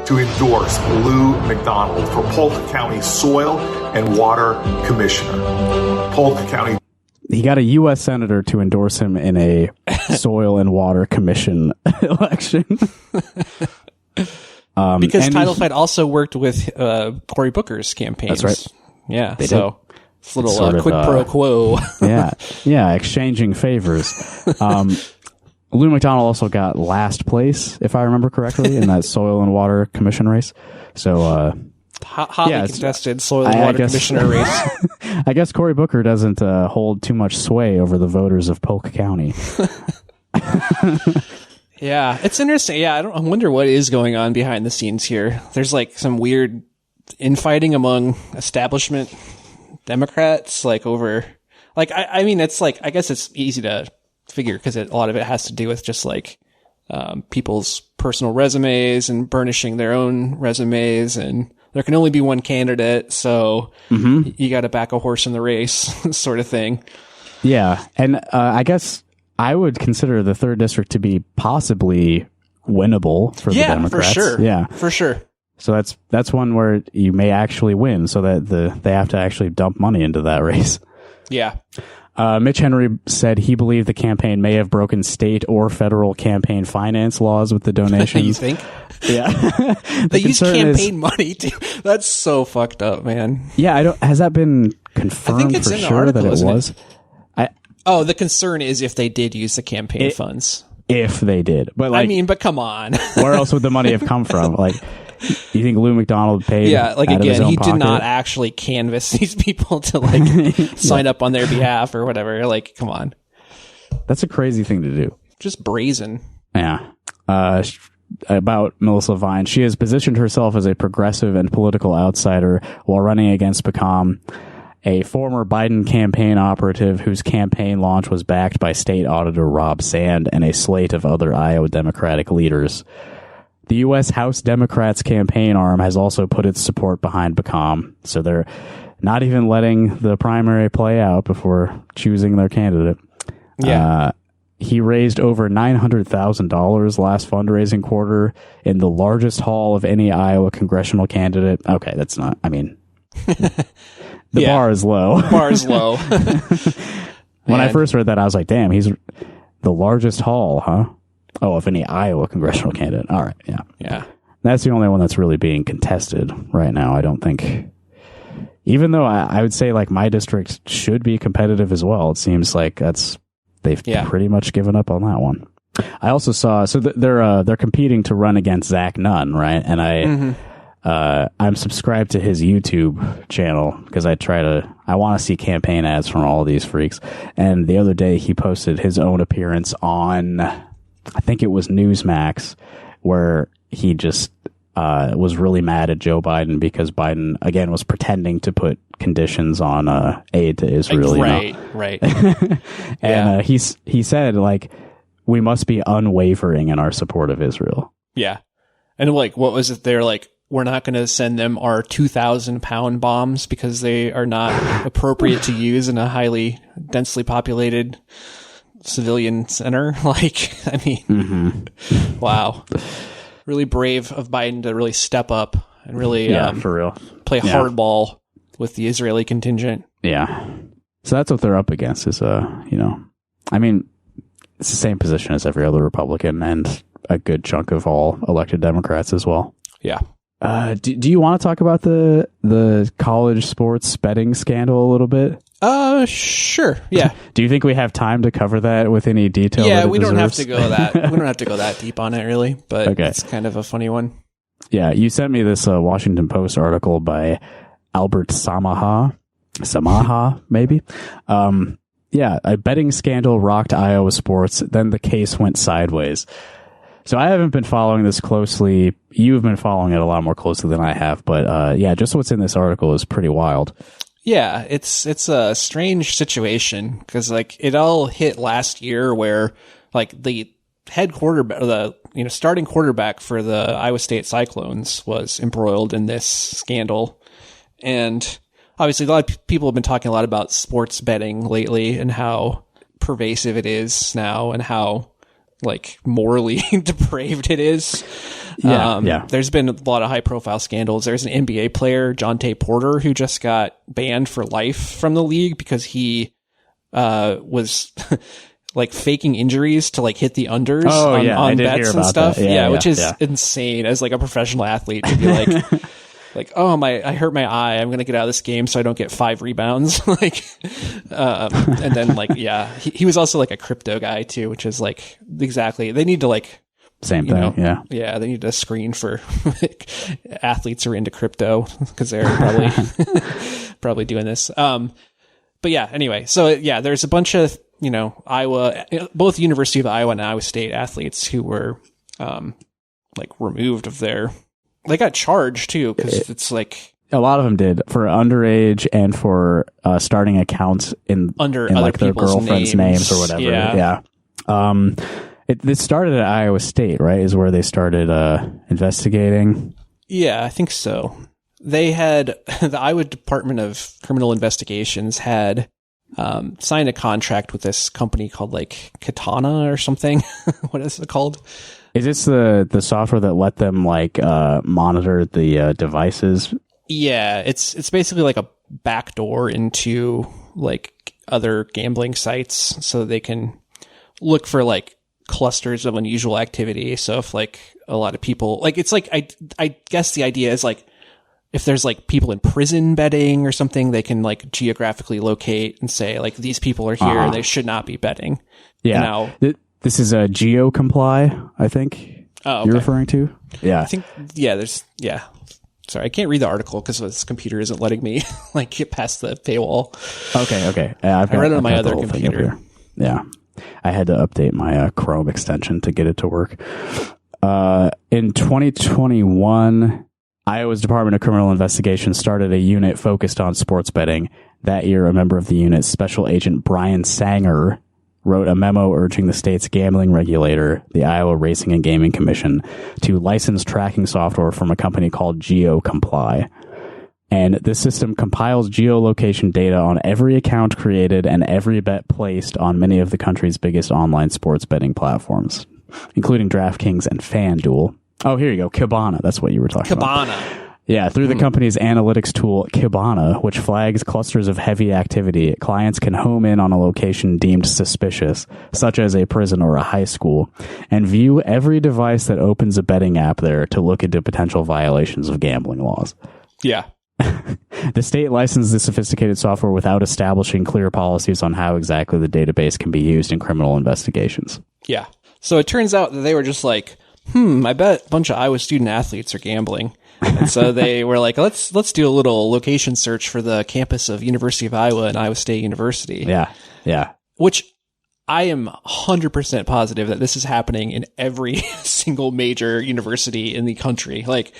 to endorse Lou McDonald for Polk County Soil and Water Commissioner. Polk County. He got a U.S. senator to endorse him in a Soil and Water Commission election. Because Title Fight also worked with Cory Booker's campaigns. That's right. Yeah, they so did. It's a little quid pro quo. yeah, exchanging favors. Lou McDonald also got last place, if I remember correctly, in that Soil and Water Commission race. So, hotly contested Soil and Water Commissioner race. I guess Cory Booker doesn't hold too much sway over the voters of Polk County. Yeah, it's interesting. Yeah, I wonder what is going on behind the scenes here. There's some weird infighting among establishment Democrats, over, I mean, it's I guess it's easy to figure because a lot of it has to do with just people's personal resumes and burnishing their own resumes, and there can only be one candidate, so you got to back a horse in the race, sort of thing. Yeah, and I guess I would consider the 3rd district to be possibly winnable for the Democrats. For sure. Yeah, for sure. So that's one where you may actually win, so that they have to actually dump money into that race. Yeah. Mitch Henry said he believed the campaign may have broken state or federal campaign finance laws with the donations. You think? Yeah. They use campaign money too. That's so fucked up, man. Yeah, has that been confirmed? I think it's for in the sure article, that it isn't was? The concern is if they did use the campaign funds. If they did. But but come on. Where else would the money have come from? You think Lou McDonald paid? Yeah, out of his own he pocket? did not actually canvass these people to sign up on their behalf or whatever. Come on. That's a crazy thing to do. Just brazen. Yeah. About Melissa Vine, she has positioned herself as a progressive and political outsider while running against Beckham, a former Biden campaign operative whose campaign launch was backed by state auditor Rob Sand and a slate of other Iowa Democratic leaders. The U.S. House Democrats campaign arm has also put its support behind Beckham, so they're not even letting the primary play out before choosing their candidate. Yeah. He raised over $900,000 last fundraising quarter in the largest haul of any Iowa congressional candidate. Okay, that's not, the bar is low. Bar is low. When I first read that, I was like, damn, he's the largest haul, huh? Oh, of any Iowa congressional candidate. All right, yeah. Yeah. That's the only one that's really being contested right now, I don't think. Even though I would say, my district should be competitive as well. It seems like they've pretty much given up on that one. I also saw, so they're competing to run against Zach Nunn, right? And I'm subscribed to his YouTube channel because I want to see campaign ads from all of these freaks. And the other day he posted his own appearance on, I think it was Newsmax, where he just was really mad at Joe Biden because Biden, again, was pretending to put conditions on aid to Israel. Right. And he said, like, we must be unwavering in our support of Israel. Yeah. And like, what was it? They're like, we're not going to send them our 2,000-pound bombs because they are not appropriate to use in a highly densely populated civilian center. Like, I mean, wow. Really brave of Biden to really step up and really for real, play hardball with the Israeli contingent. Yeah. So that's what they're up against is, I mean, it's the same position as every other Republican and a good chunk of all elected Democrats as well. Yeah. Do you want to talk about the college sports betting scandal a little bit? Sure. Yeah. Do you think we have time to cover that with any detail? Yeah, we don't have to go that deep on it really, but okay. It's kind of a funny one. Yeah, you sent me this Washington Post article by Albert Samaha, maybe. Yeah, a betting scandal rocked Iowa sports, then the case went sideways. So I haven't been following this closely. You've been following it a lot more closely than I have, but yeah, just what's in this article is pretty wild. Yeah, it's a strange situation because like it all hit last year where like the head quarterback, starting quarterback for the Iowa State Cyclones was embroiled in this scandal. And obviously a lot of people have been talking a lot about sports betting lately and how pervasive it is now and how like morally depraved it is. Yeah. There's been a lot of high profile scandals. There's an NBA player, Jonte Porter, who just got banned for life from the league because he was like faking injuries to like hit the unders on bets and stuff. Yeah, which is insane as like a professional athlete to be like like, oh I hurt my eye, I'm gonna get out of this game so I don't get 5 rebounds. Like and then like he was also like a crypto guy too, which is like exactly, they need to like same thing. Yeah, they need to screen for athletes who are into crypto because they're probably doing this. But yeah, anyway, so yeah, there's a bunch of Iowa, both University of Iowa and Iowa State athletes who were like removed of their. They got charged too because it's like a lot of them did for underage and for starting accounts under like their girlfriends' names or whatever. Yeah. This started at Iowa State, right? Is where they started investigating. Yeah, I think so. They had the Iowa Department of Criminal Investigations had signed a contract with this company called like Katana or something. What is it called? Is this the software that let them like monitor the devices? Yeah, it's basically like a backdoor into like other gambling sites, so they can look for like clusters of unusual activity. So if like a lot of people like, it's like I guess the idea is like if there's like people in prison betting or something, they can like geographically locate and say like these people are here, they should not be betting. Yeah. Now, this is a GeoComply, I think. Oh, okay. You're referring to? Yeah. I think, Sorry, I can't read the article because this computer isn't letting me like get past the paywall. Okay. I read it on my other computer. Yeah. I had to update my Chrome extension to get it to work. In 2021, Iowa's Department of Criminal Investigation started a unit focused on sports betting. That year, a member of the unit, Special Agent Brian Sanger, wrote a memo urging the state's gambling regulator, the Iowa Racing and Gaming Commission, to license tracking software from a company called GeoComply. And this system compiles geolocation data on every account created and every bet placed on many of the country's biggest online sports betting platforms, including DraftKings and FanDuel. Oh, here you go. Kibana. That's what you were talking about. Kibana. Yeah, through the company's analytics tool, Kibana, which flags clusters of heavy activity, clients can home in on a location deemed suspicious, such as a prison or a high school, and view every device that opens a betting app there to look into potential violations of gambling laws. Yeah. The state licensed the sophisticated software without establishing clear policies on how exactly the database can be used in criminal investigations. Yeah. So it turns out that they were just like, I bet a bunch of Iowa student athletes are gambling. And so they were like, let's do a little location search for the campus of University of Iowa and Iowa State University. Yeah. Yeah. Which I am 100% positive that this is happening in every single major university in the country. Like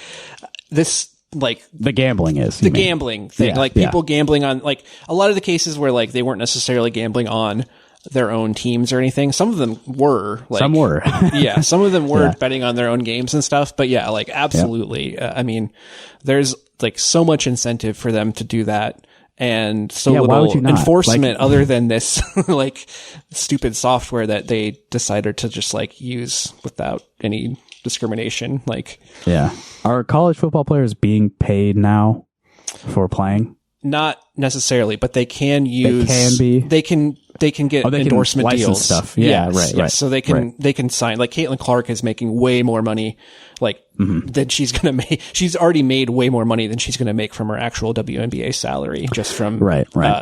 this, like the gambling is the gambling thing, yeah, like people gambling on, like a lot of the cases where like they weren't necessarily gambling on their own teams or anything. Some of them were, like, some were, yeah, some of them were betting on their own games and stuff. But yeah, like absolutely. I mean, there's like so much incentive for them to do that. And so little enforcement other than this like stupid software that they decided to just like use without any discrimination. Like, yeah. Are college football players being paid now for playing? Not necessarily, but they can use. They can get endorsement deals. Stuff. Yeah, right. So they can sign. Like Caitlin Clark is making way more money, like than she's gonna make. She's already made way more money than she's gonna make from her actual WNBA salary, just from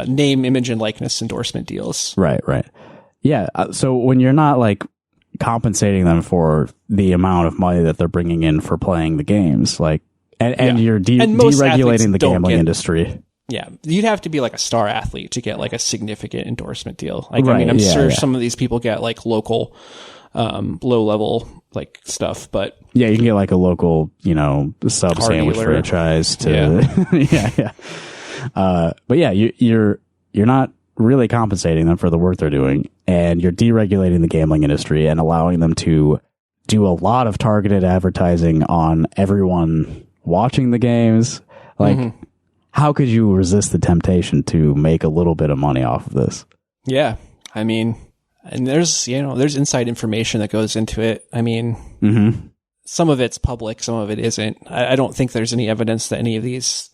name, image, and likeness endorsement deals. Right. Yeah. So when you're not like compensating them for the amount of money that they're bringing in for playing the games, like, and you're deregulating the gambling industry. Yeah, you'd have to be like a star athlete to get like a significant endorsement deal. Like, I mean, I'm sure some of these people get like local, low level like stuff, but yeah, you can get like a local, sub sandwich franchise to, but yeah, you're not really compensating them for the work they're doing, and you're deregulating the gambling industry and allowing them to do a lot of targeted advertising on everyone watching the games. Like, how could you resist the temptation to make a little bit of money off of this? Yeah. I mean, and there's inside information that goes into it. I mean, some of it's public, some of it isn't. I don't think there's any evidence that any of these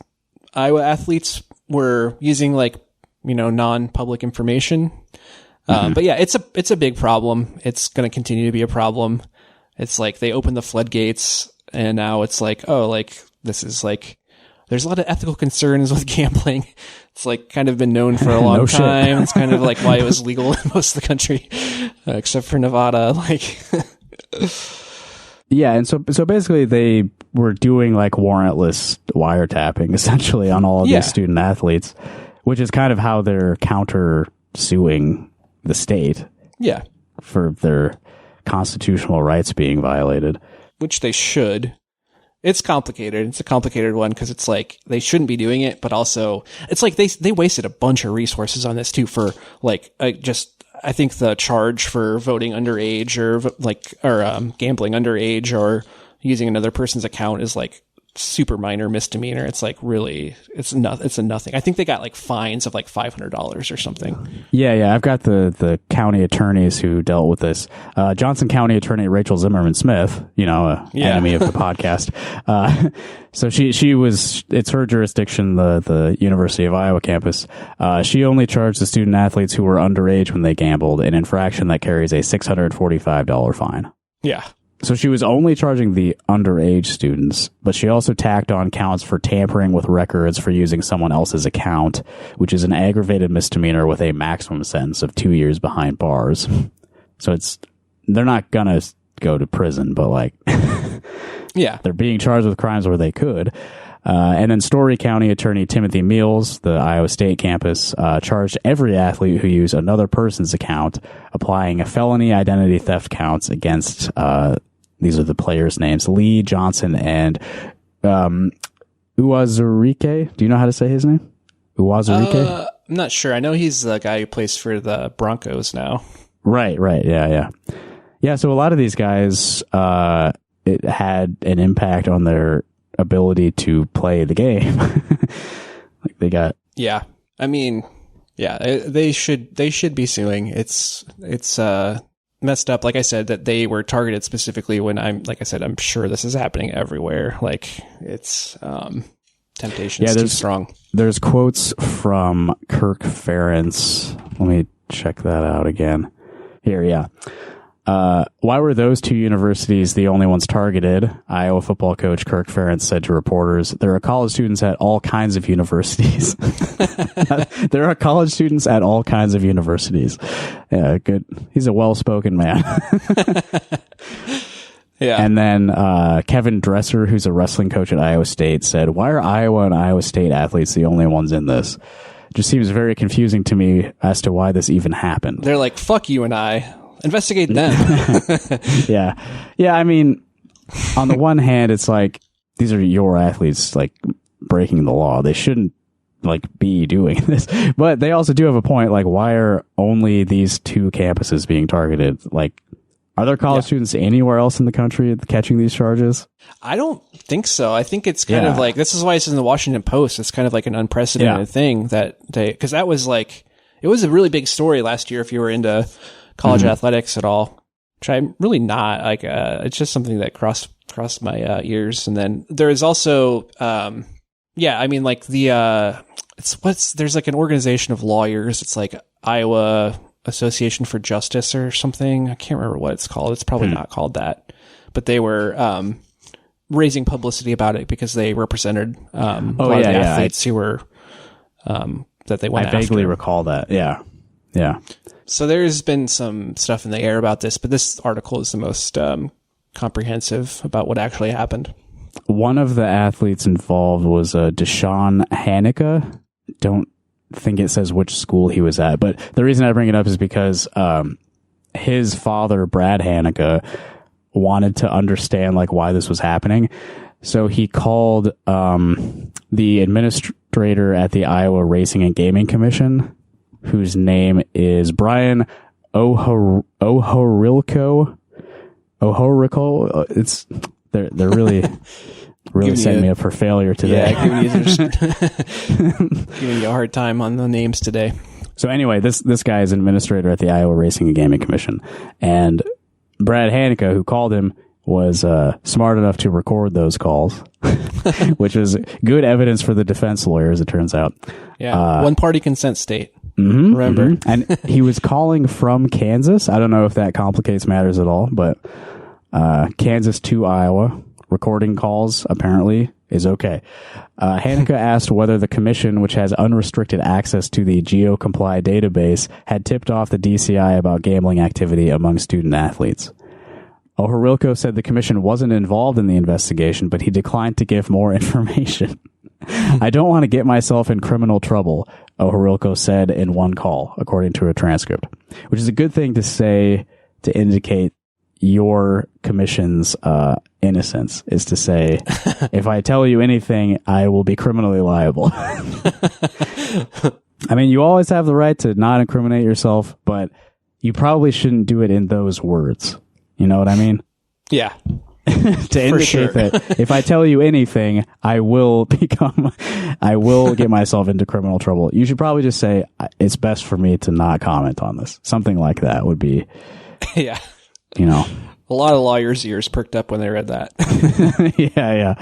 Iowa athletes were using like, non-public information. But yeah, it's a big problem. It's going to continue to be a problem. It's like they opened the floodgates and now it's like, oh, like this is like, there's a lot of ethical concerns with gambling. It's like kind of been known for a long time. It's kind of like why it was legal in most of the country, except for Nevada. Like, yeah. And so basically they were doing like warrantless wiretapping essentially on all of these student athletes, which is kind of how they're counter suing the state. Yeah. For their constitutional rights being violated. Which they should. It's complicated. It's a complicated one because it's like they shouldn't be doing it, but also it's like they wasted a bunch of resources on this too for like I think the charge for voting underage or gambling underage or using another person's account is like super minor misdemeanor. It's like really, it's a nothing. I think they got like fines of like $500 or something. Yeah. I've got the county attorneys who dealt with this. Johnson County Attorney Rachel Zimmerman Smith, enemy of the podcast. So she was, it's her jurisdiction, the University of Iowa campus. She only charged the student athletes who were underage when they gambled, an infraction that carries a $645 fine. Yeah. So she was only charging the underage students, but she also tacked on counts for tampering with records for using someone else's account, which is an aggravated misdemeanor with a maximum sentence of 2 years behind bars. So they're not gonna go to prison, but like, yeah, they're being charged with crimes where they could. And then Story County Attorney Timothy Meals, the Iowa State campus, charged every athlete who used another person's account, applying a felony identity theft counts against, these are the players' names, Lee Johnson and Uwazurike. Do you know how to say his name? Uwazurike? I'm not sure. I know he's the guy who plays for the Broncos now. Right. Yeah. Yeah, so a lot of these guys, it had an impact on their ability to play the game. Like they got. Yeah. I mean, yeah, they should be suing. It's messed up. Like I said, that they were targeted specifically when I'm sure this is happening everywhere. Like it's, temptation is too strong. There's quotes from Kirk Ferentz. Let me check that out again. Here, yeah. Why were those two universities the only ones targeted? Iowa football coach Kirk Ferentz said to reporters, there are college students at all kinds of universities. There are college students at all kinds of universities. Yeah, good. He's a well-spoken man. Yeah. And then Kevin Dresser, who's a wrestling coach at Iowa State, said, "Why are Iowa and Iowa State athletes the only ones in this?" Just seems very confusing to me as to why this even happened. They're like, fuck you and I. Investigate them. Yeah. Yeah, I mean, on the one hand, it's like, these are your athletes, like, breaking the law. They shouldn't, like, be doing this. But they also do have a point, like, why are only these two campuses being targeted? Like, are there college students anywhere else in the country catching these charges? I don't think so. I think it's kind of like, this is why it's in the Washington Post. It's kind of like an unprecedented thing that because that was like, it was a really big story last year if you were into college athletics at all, which I'm really not. Like, it's just something that crossed my ears. And then there is also, I mean, like there's like an organization of lawyers. It's like Iowa Association for Justice or something. I can't remember what it's called. It's probably not called that, but they were raising publicity about it because they represented a lot of the athletes who were that they went after. I vaguely recall that. Yeah. So there's been some stuff in the air about this, but this article is the most comprehensive about what actually happened. One of the athletes involved was Deshaun Hanika. Don't think it says which school he was at, but the reason I bring it up is because his father, Brad Hanika, wanted to understand like why this was happening. So he called the administrator at the Iowa Racing and Gaming Commission, whose name is Brian Ohorilko. It's they're really setting me up for failure today. Yeah, giving you a hard time on the names today. So anyway, this guy is an administrator at the Iowa Racing and Gaming Commission, and Brad Hanika, who called him, was smart enough to record those calls, which is good evidence for the defense lawyer, as it turns out. Yeah, one-party consent state. Remember? And he was calling from Kansas. I don't know if that complicates matters at all, but Kansas to Iowa, recording calls apparently is okay. Hanika asked whether the commission, which has unrestricted access to the GeoComply database, had tipped off the DCI about gambling activity among student athletes. Ohorilko said the commission wasn't involved in the investigation, but he declined to give more information. "I don't want to get myself in criminal trouble," Ohorilko said in one call, according to a transcript, which is a good thing to say to indicate your commission's innocence, is to say, if I tell you anything, I will be criminally liable. I mean, you always have the right to not incriminate yourself, but you probably shouldn't do it in those words. You know what I mean? Yeah. To indicate that if I tell you anything, I will get myself into criminal trouble. You should probably just say, it's best for me to not comment on this. Something like that would be, yeah. You know, a lot of lawyers' ears perked up when they read that. Yeah.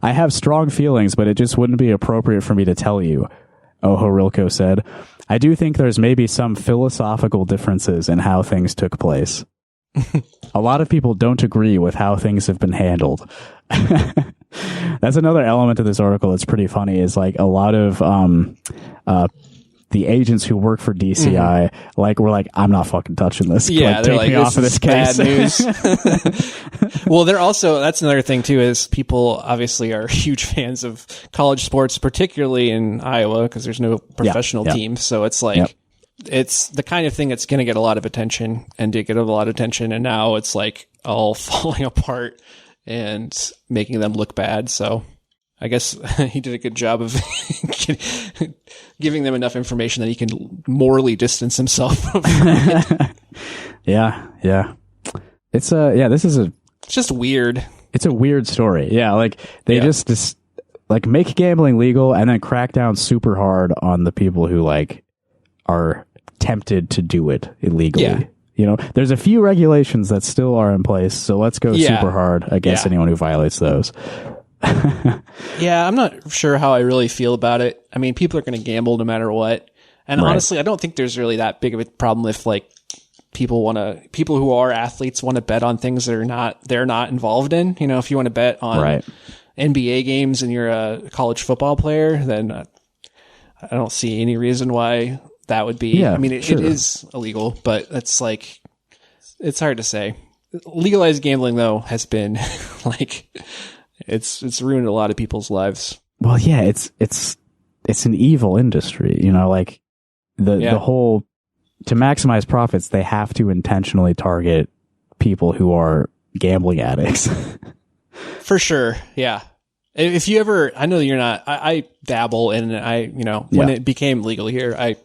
I have strong feelings, but it just wouldn't be appropriate for me to tell you, Ohorilko said. "I do think there's maybe some philosophical differences in how things took place. A lot of people don't agree with how things have been handled." That's another element of this article that's pretty funny, is like a lot of the agents who work for DCI were like, "I'm not fucking touching this. Yeah, take me off of this case." Bad news. Well, they're also, that's another thing too, is people obviously are huge fans of college sports, particularly in Iowa, because there's no professional team. So it's like, it's the kind of thing that's going to get a lot of attention and did get a lot of attention. And now it's like all falling apart and making them look bad. So I guess he did a good job of giving them enough information that he can morally distance himself from it. Yeah. It's just weird. It's a weird story. Yeah. Like they just like make gambling legal and then crack down super hard on the people who like are tempted to do it illegally. Yeah. You know, there's a few regulations that still are in place. So let's go super hard against anyone who violates those. Yeah, I'm not sure how I really feel about it. I mean, people are going to gamble no matter what. And honestly, I don't think there's really that big of a problem if like people who are athletes want to bet on things that they're not involved in. You know, if you want to bet on NBA games and you're a college football player, then I don't see any reason why that would be. I mean, it is illegal, but it's like, it's hard to say. legalized gambling though has been like it's ruined a lot of people's lives. Well, yeah, it's an evil industry, you know, like the whole, to maximize profits, they have to intentionally target people who are gambling addicts. For sure. Yeah. If you ever, I know you're not, I dabble in, when it became legal here, I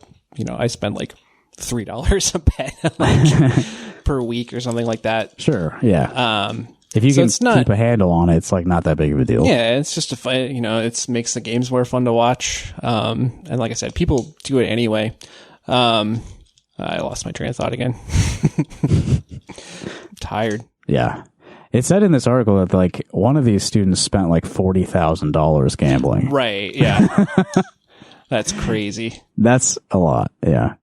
spend like $3 a bet like per week or something like that. Sure. Yeah. If you can keep a handle on it, it's like not that big of a deal. Yeah. It's just it makes the games more fun to watch. And like I said, people do it anyway. I lost my train of thought again. I'm tired. Yeah. It said in this article that like one of these students spent like $40,000 gambling. Right. Yeah. That's crazy. That's a lot. Yeah.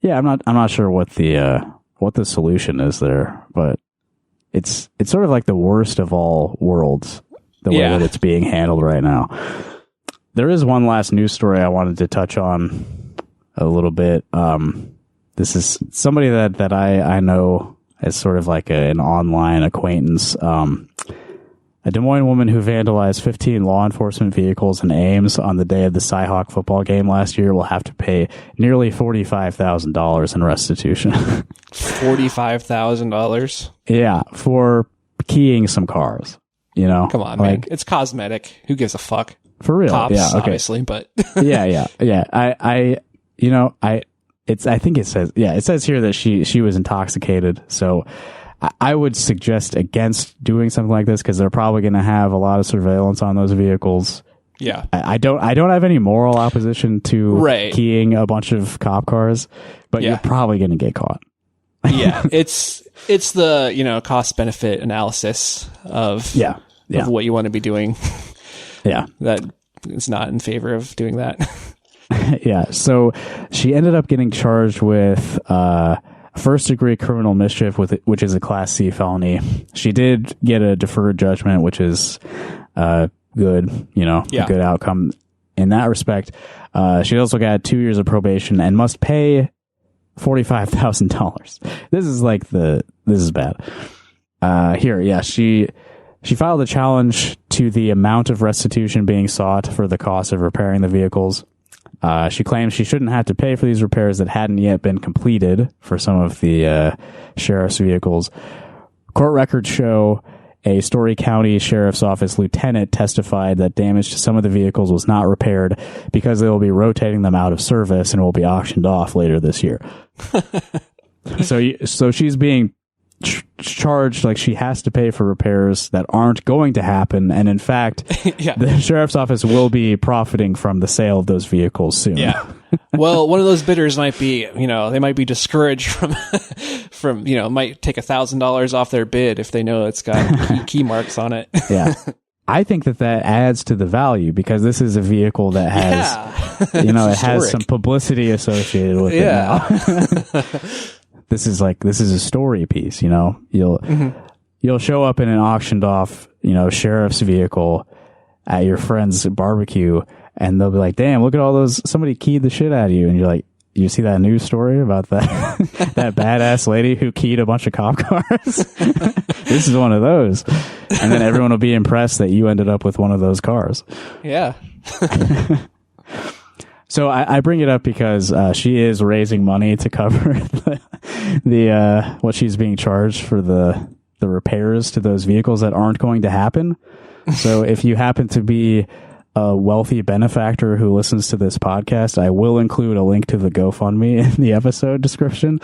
Yeah. I'm not sure what the solution is there, but it's sort of like the worst of all worlds, the way that it's being handled right now. There is one last news story I wanted to touch on a little bit. This is somebody that I know as sort of like an online acquaintance. A Des Moines woman who vandalized 15 law enforcement vehicles in Ames on the day of the Cyhawk football game last year will have to pay nearly $45,000 in restitution. $45,000? Yeah, for keying some cars. You know, come on, man. It's cosmetic. Who gives a fuck? For real? Cops, yeah, okay. Obviously, but yeah. I think it says here that she was intoxicated. So I would suggest against doing something like this because they're probably going to have a lot of surveillance on those vehicles. Yeah, I don't have any moral opposition to keying a bunch of cop cars, but you're probably going to get caught. Yeah, it's the cost benefit analysis of of what you want to be doing. Yeah, that is not in favor of doing that. Yeah, so she ended up getting charged with first-degree criminal mischief, which is a Class C felony. She did get a deferred judgment, which is good, a good outcome in that respect. She also got 2 years of probation and must pay $45,000. This is bad. She filed a challenge to the amount of restitution being sought for the cost of repairing the vehicles. She claims she shouldn't have to pay for these repairs that hadn't yet been completed for some of the sheriff's vehicles. Court records show a Story County Sheriff's Office lieutenant testified that damage to some of the vehicles was not repaired because they will be rotating them out of service and will be auctioned off later this year. So she's being charged like she has to pay for repairs that aren't going to happen, and in fact the sheriff's office will be profiting from the sale of those vehicles soon. Well, one of those bidders might be they might be discouraged from might take $1,000 off their bid if they know it's got key marks on it. I think that adds to the value because this is a vehicle that has it has some publicity associated with it now. This is a story piece, you'll show up in an auctioned off, sheriff's vehicle at your friend's barbecue and they'll be like, damn, look at all those, somebody keyed the shit out of you. And you're like, you see that news story about that, that badass lady who keyed a bunch of cop cars? This is one of those. And then everyone will be impressed that you ended up with one of those cars. Yeah. So I bring it up because she is raising money to cover the what she's being charged for the repairs to those vehicles that aren't going to happen. So if you happen to be a wealthy benefactor who listens to this podcast, I will include a link to the GoFundMe in the episode description.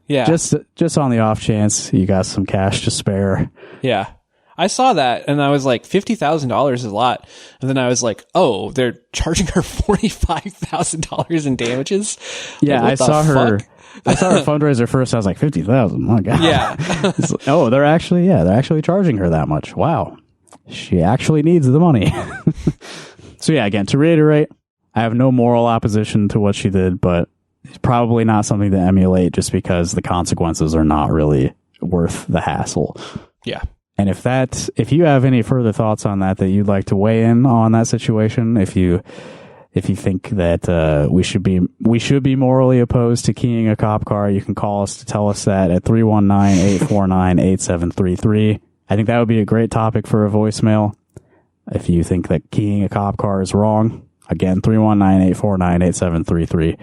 Yeah, just on the off chance you got some cash to spare. Yeah. I saw that and I was like, $50,000 is a lot. And then I was like, oh, they're charging her $45,000 in damages. Yeah, I saw her fundraiser first. I was like, 50,000. My God. Yeah. They're actually charging her that much. Wow. She actually needs the money. So yeah, again, to reiterate, I have no moral opposition to what she did, but it's probably not something to emulate just because the consequences are not really worth the hassle. Yeah. And if you have any further thoughts on that you'd like to weigh in on that situation, if you If you think that we should be morally opposed to keying a cop car, you can call us to tell us that at 319-849-8733. I think that would be a great topic for a voicemail. If you think that keying a cop car is wrong, again, 319-849-8733.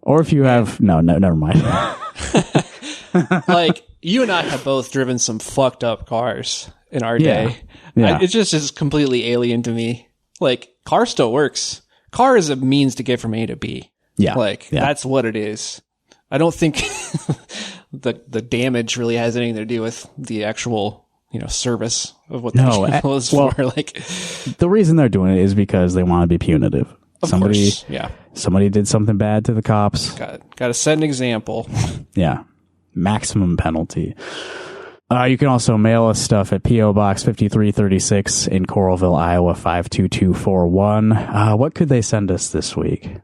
Or if you have no, never mind. Like, you and I have both driven some fucked up cars in our Yeah. day. Yeah. It just is completely alien to me. Like, car still works. Car is a means to get from A to B. Yeah. Like, Yeah. that's what it is. I don't think the damage really has anything to do with the actual, service of what that vehicle is for. Like, the reason they're doing it is because they want to be punitive. of course, yeah. Somebody did something bad to the cops. Got to set an example. Yeah. Maximum penalty. You can also mail us stuff at P.O. Box 5336 in Coralville, Iowa 52241. What could they send us this week?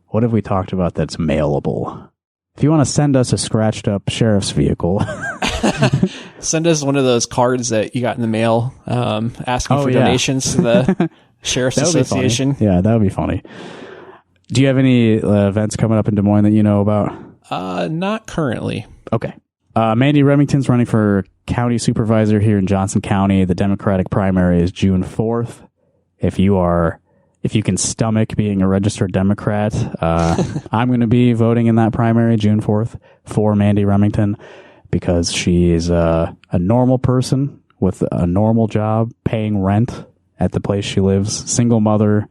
What have we talked about that's mailable? If you want to send us a scratched up sheriff's vehicle, send us one of those cards that you got in the mail, asking for yeah. donations to the Sheriff's that would be Association. funny. Yeah, that would be funny. Do you have any events coming up in Des Moines that you know about? Not currently. Okay. Mandy Remington's running for county supervisor here in Johnson County. The Democratic primary is June 4th. If you can stomach being a registered Democrat, I'm going to be voting in that primary June 4th for Mandy Remington because she is a normal person with a normal job, paying rent at the place she lives, single mother,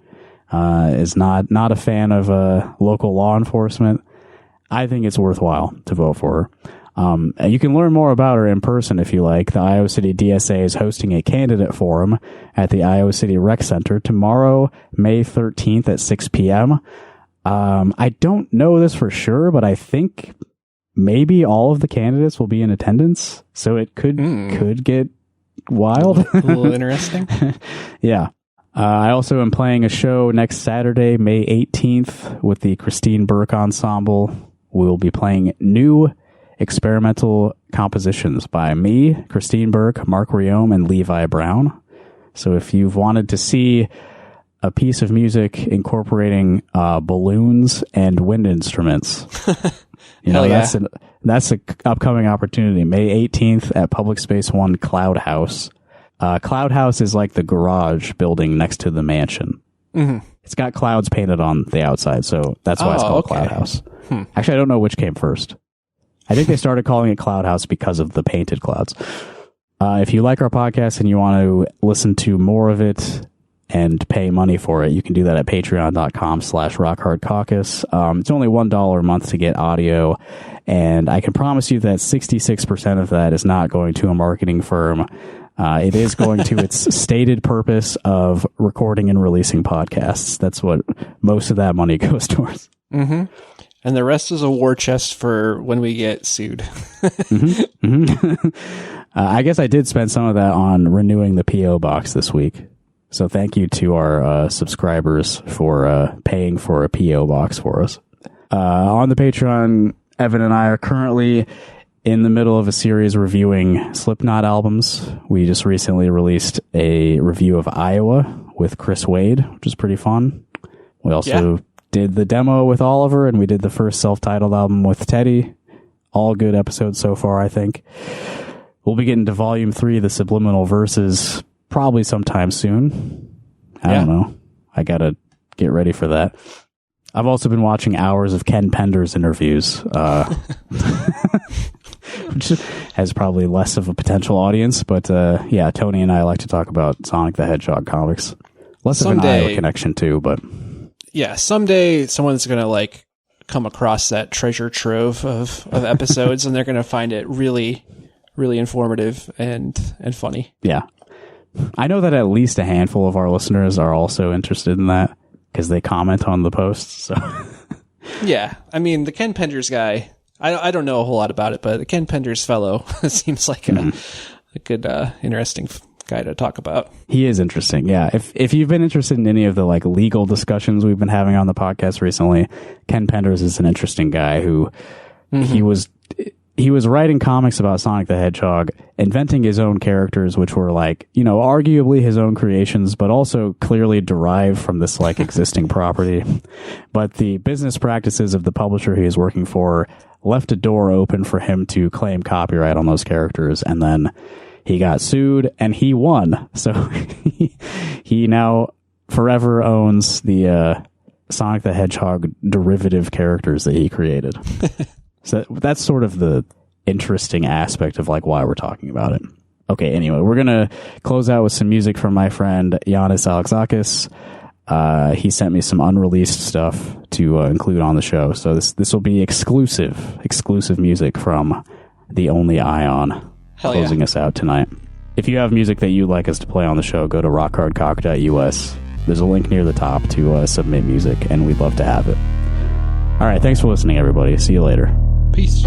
is not a fan of local law enforcement. I think it's worthwhile to vote for her. You can learn more about her in person if you like. The Iowa City DSA is hosting a candidate forum at the Iowa City Rec Center tomorrow, May 13th at 6 p.m. I don't know this for sure, but I think maybe all of the candidates will be in attendance, so it could get wild. A little interesting. Yeah. I also am playing a show next Saturday, May 18th, with the Christine Burke Ensemble. We'll be playing new experimental compositions by me, Christine Burke, Mark Riome, and Levi Brown. So if you've wanted to see a piece of music incorporating balloons and wind instruments, that's an upcoming opportunity. May 18th at Public Space 1 Cloud House. Cloud House is like the garage building next to the mansion. Mm-hmm. It's got clouds painted on the outside, so that's why it's called Cloud House. Actually, I don't know which came first. I think they started calling it Cloud House because of the painted clouds. If you like our podcast and you want to listen to more of it and pay money for it, you can do that at patreon.com/rockhardcaucus. It's only $1 a month to get audio, and I can promise you that 66% of that is not going to a marketing firm. It is going to its stated purpose of recording and releasing podcasts. That's what most of that money goes towards. Mm-hmm. And the rest is a war chest for when we get sued. Mm-hmm. Mm-hmm. I guess I did spend some of that on renewing the P.O. box this week. So thank you to our subscribers for paying for a P.O. box for us. On the Patreon, Evan and I are currently in the middle of a series reviewing Slipknot albums. We just recently released a review of Iowa with Chris Wade, which is pretty fun. We also did the demo with Oliver, and we did the first self-titled album with Teddy. All good episodes so far, I think. We'll be getting to Volume 3, the Subliminal Verses, probably sometime soon. I don't know. I gotta get ready for that. I've also been watching hours of Ken Pender's interviews, which has probably less of a potential audience, but Tony and I like to talk about Sonic the Hedgehog comics. Less of an Iowa connection too, but yeah, someday someone's gonna come across that treasure trove of episodes, and they're gonna find it really, really informative and funny. Yeah, I know that at least a handful of our listeners are also interested in that because they comment on the posts. So yeah, I mean the Ken Penders guy. I don't know a whole lot about it, but the Ken Penders fellow seems like a good, interesting guy to talk about. He is interesting. Yeah. If you've been interested in any of the legal discussions we've been having on the podcast recently, Ken Penders is an interesting guy who he was he was writing comics about Sonic the Hedgehog, inventing his own characters, which were like, you know, arguably his own creations, but also clearly derived from this like existing property. But the business practices of the publisher he was working for left a door open for him to claim copyright on those characters. And then he got sued and he won. So he now forever owns the Sonic the Hedgehog derivative characters that he created. So that's sort of the interesting aspect of like why we're talking about it. Okay, anyway, we're going to close out with some music from my friend Giannis Alexakis. He sent me some unreleased stuff to include on the show. So this will be exclusive music from the Only Ion closing us out tonight. If you have music that you'd like us to play on the show, go to rockhardcock.us. There's a link near the top to submit music, and we'd love to have it. All right, thanks for listening, everybody. See you later. Peace.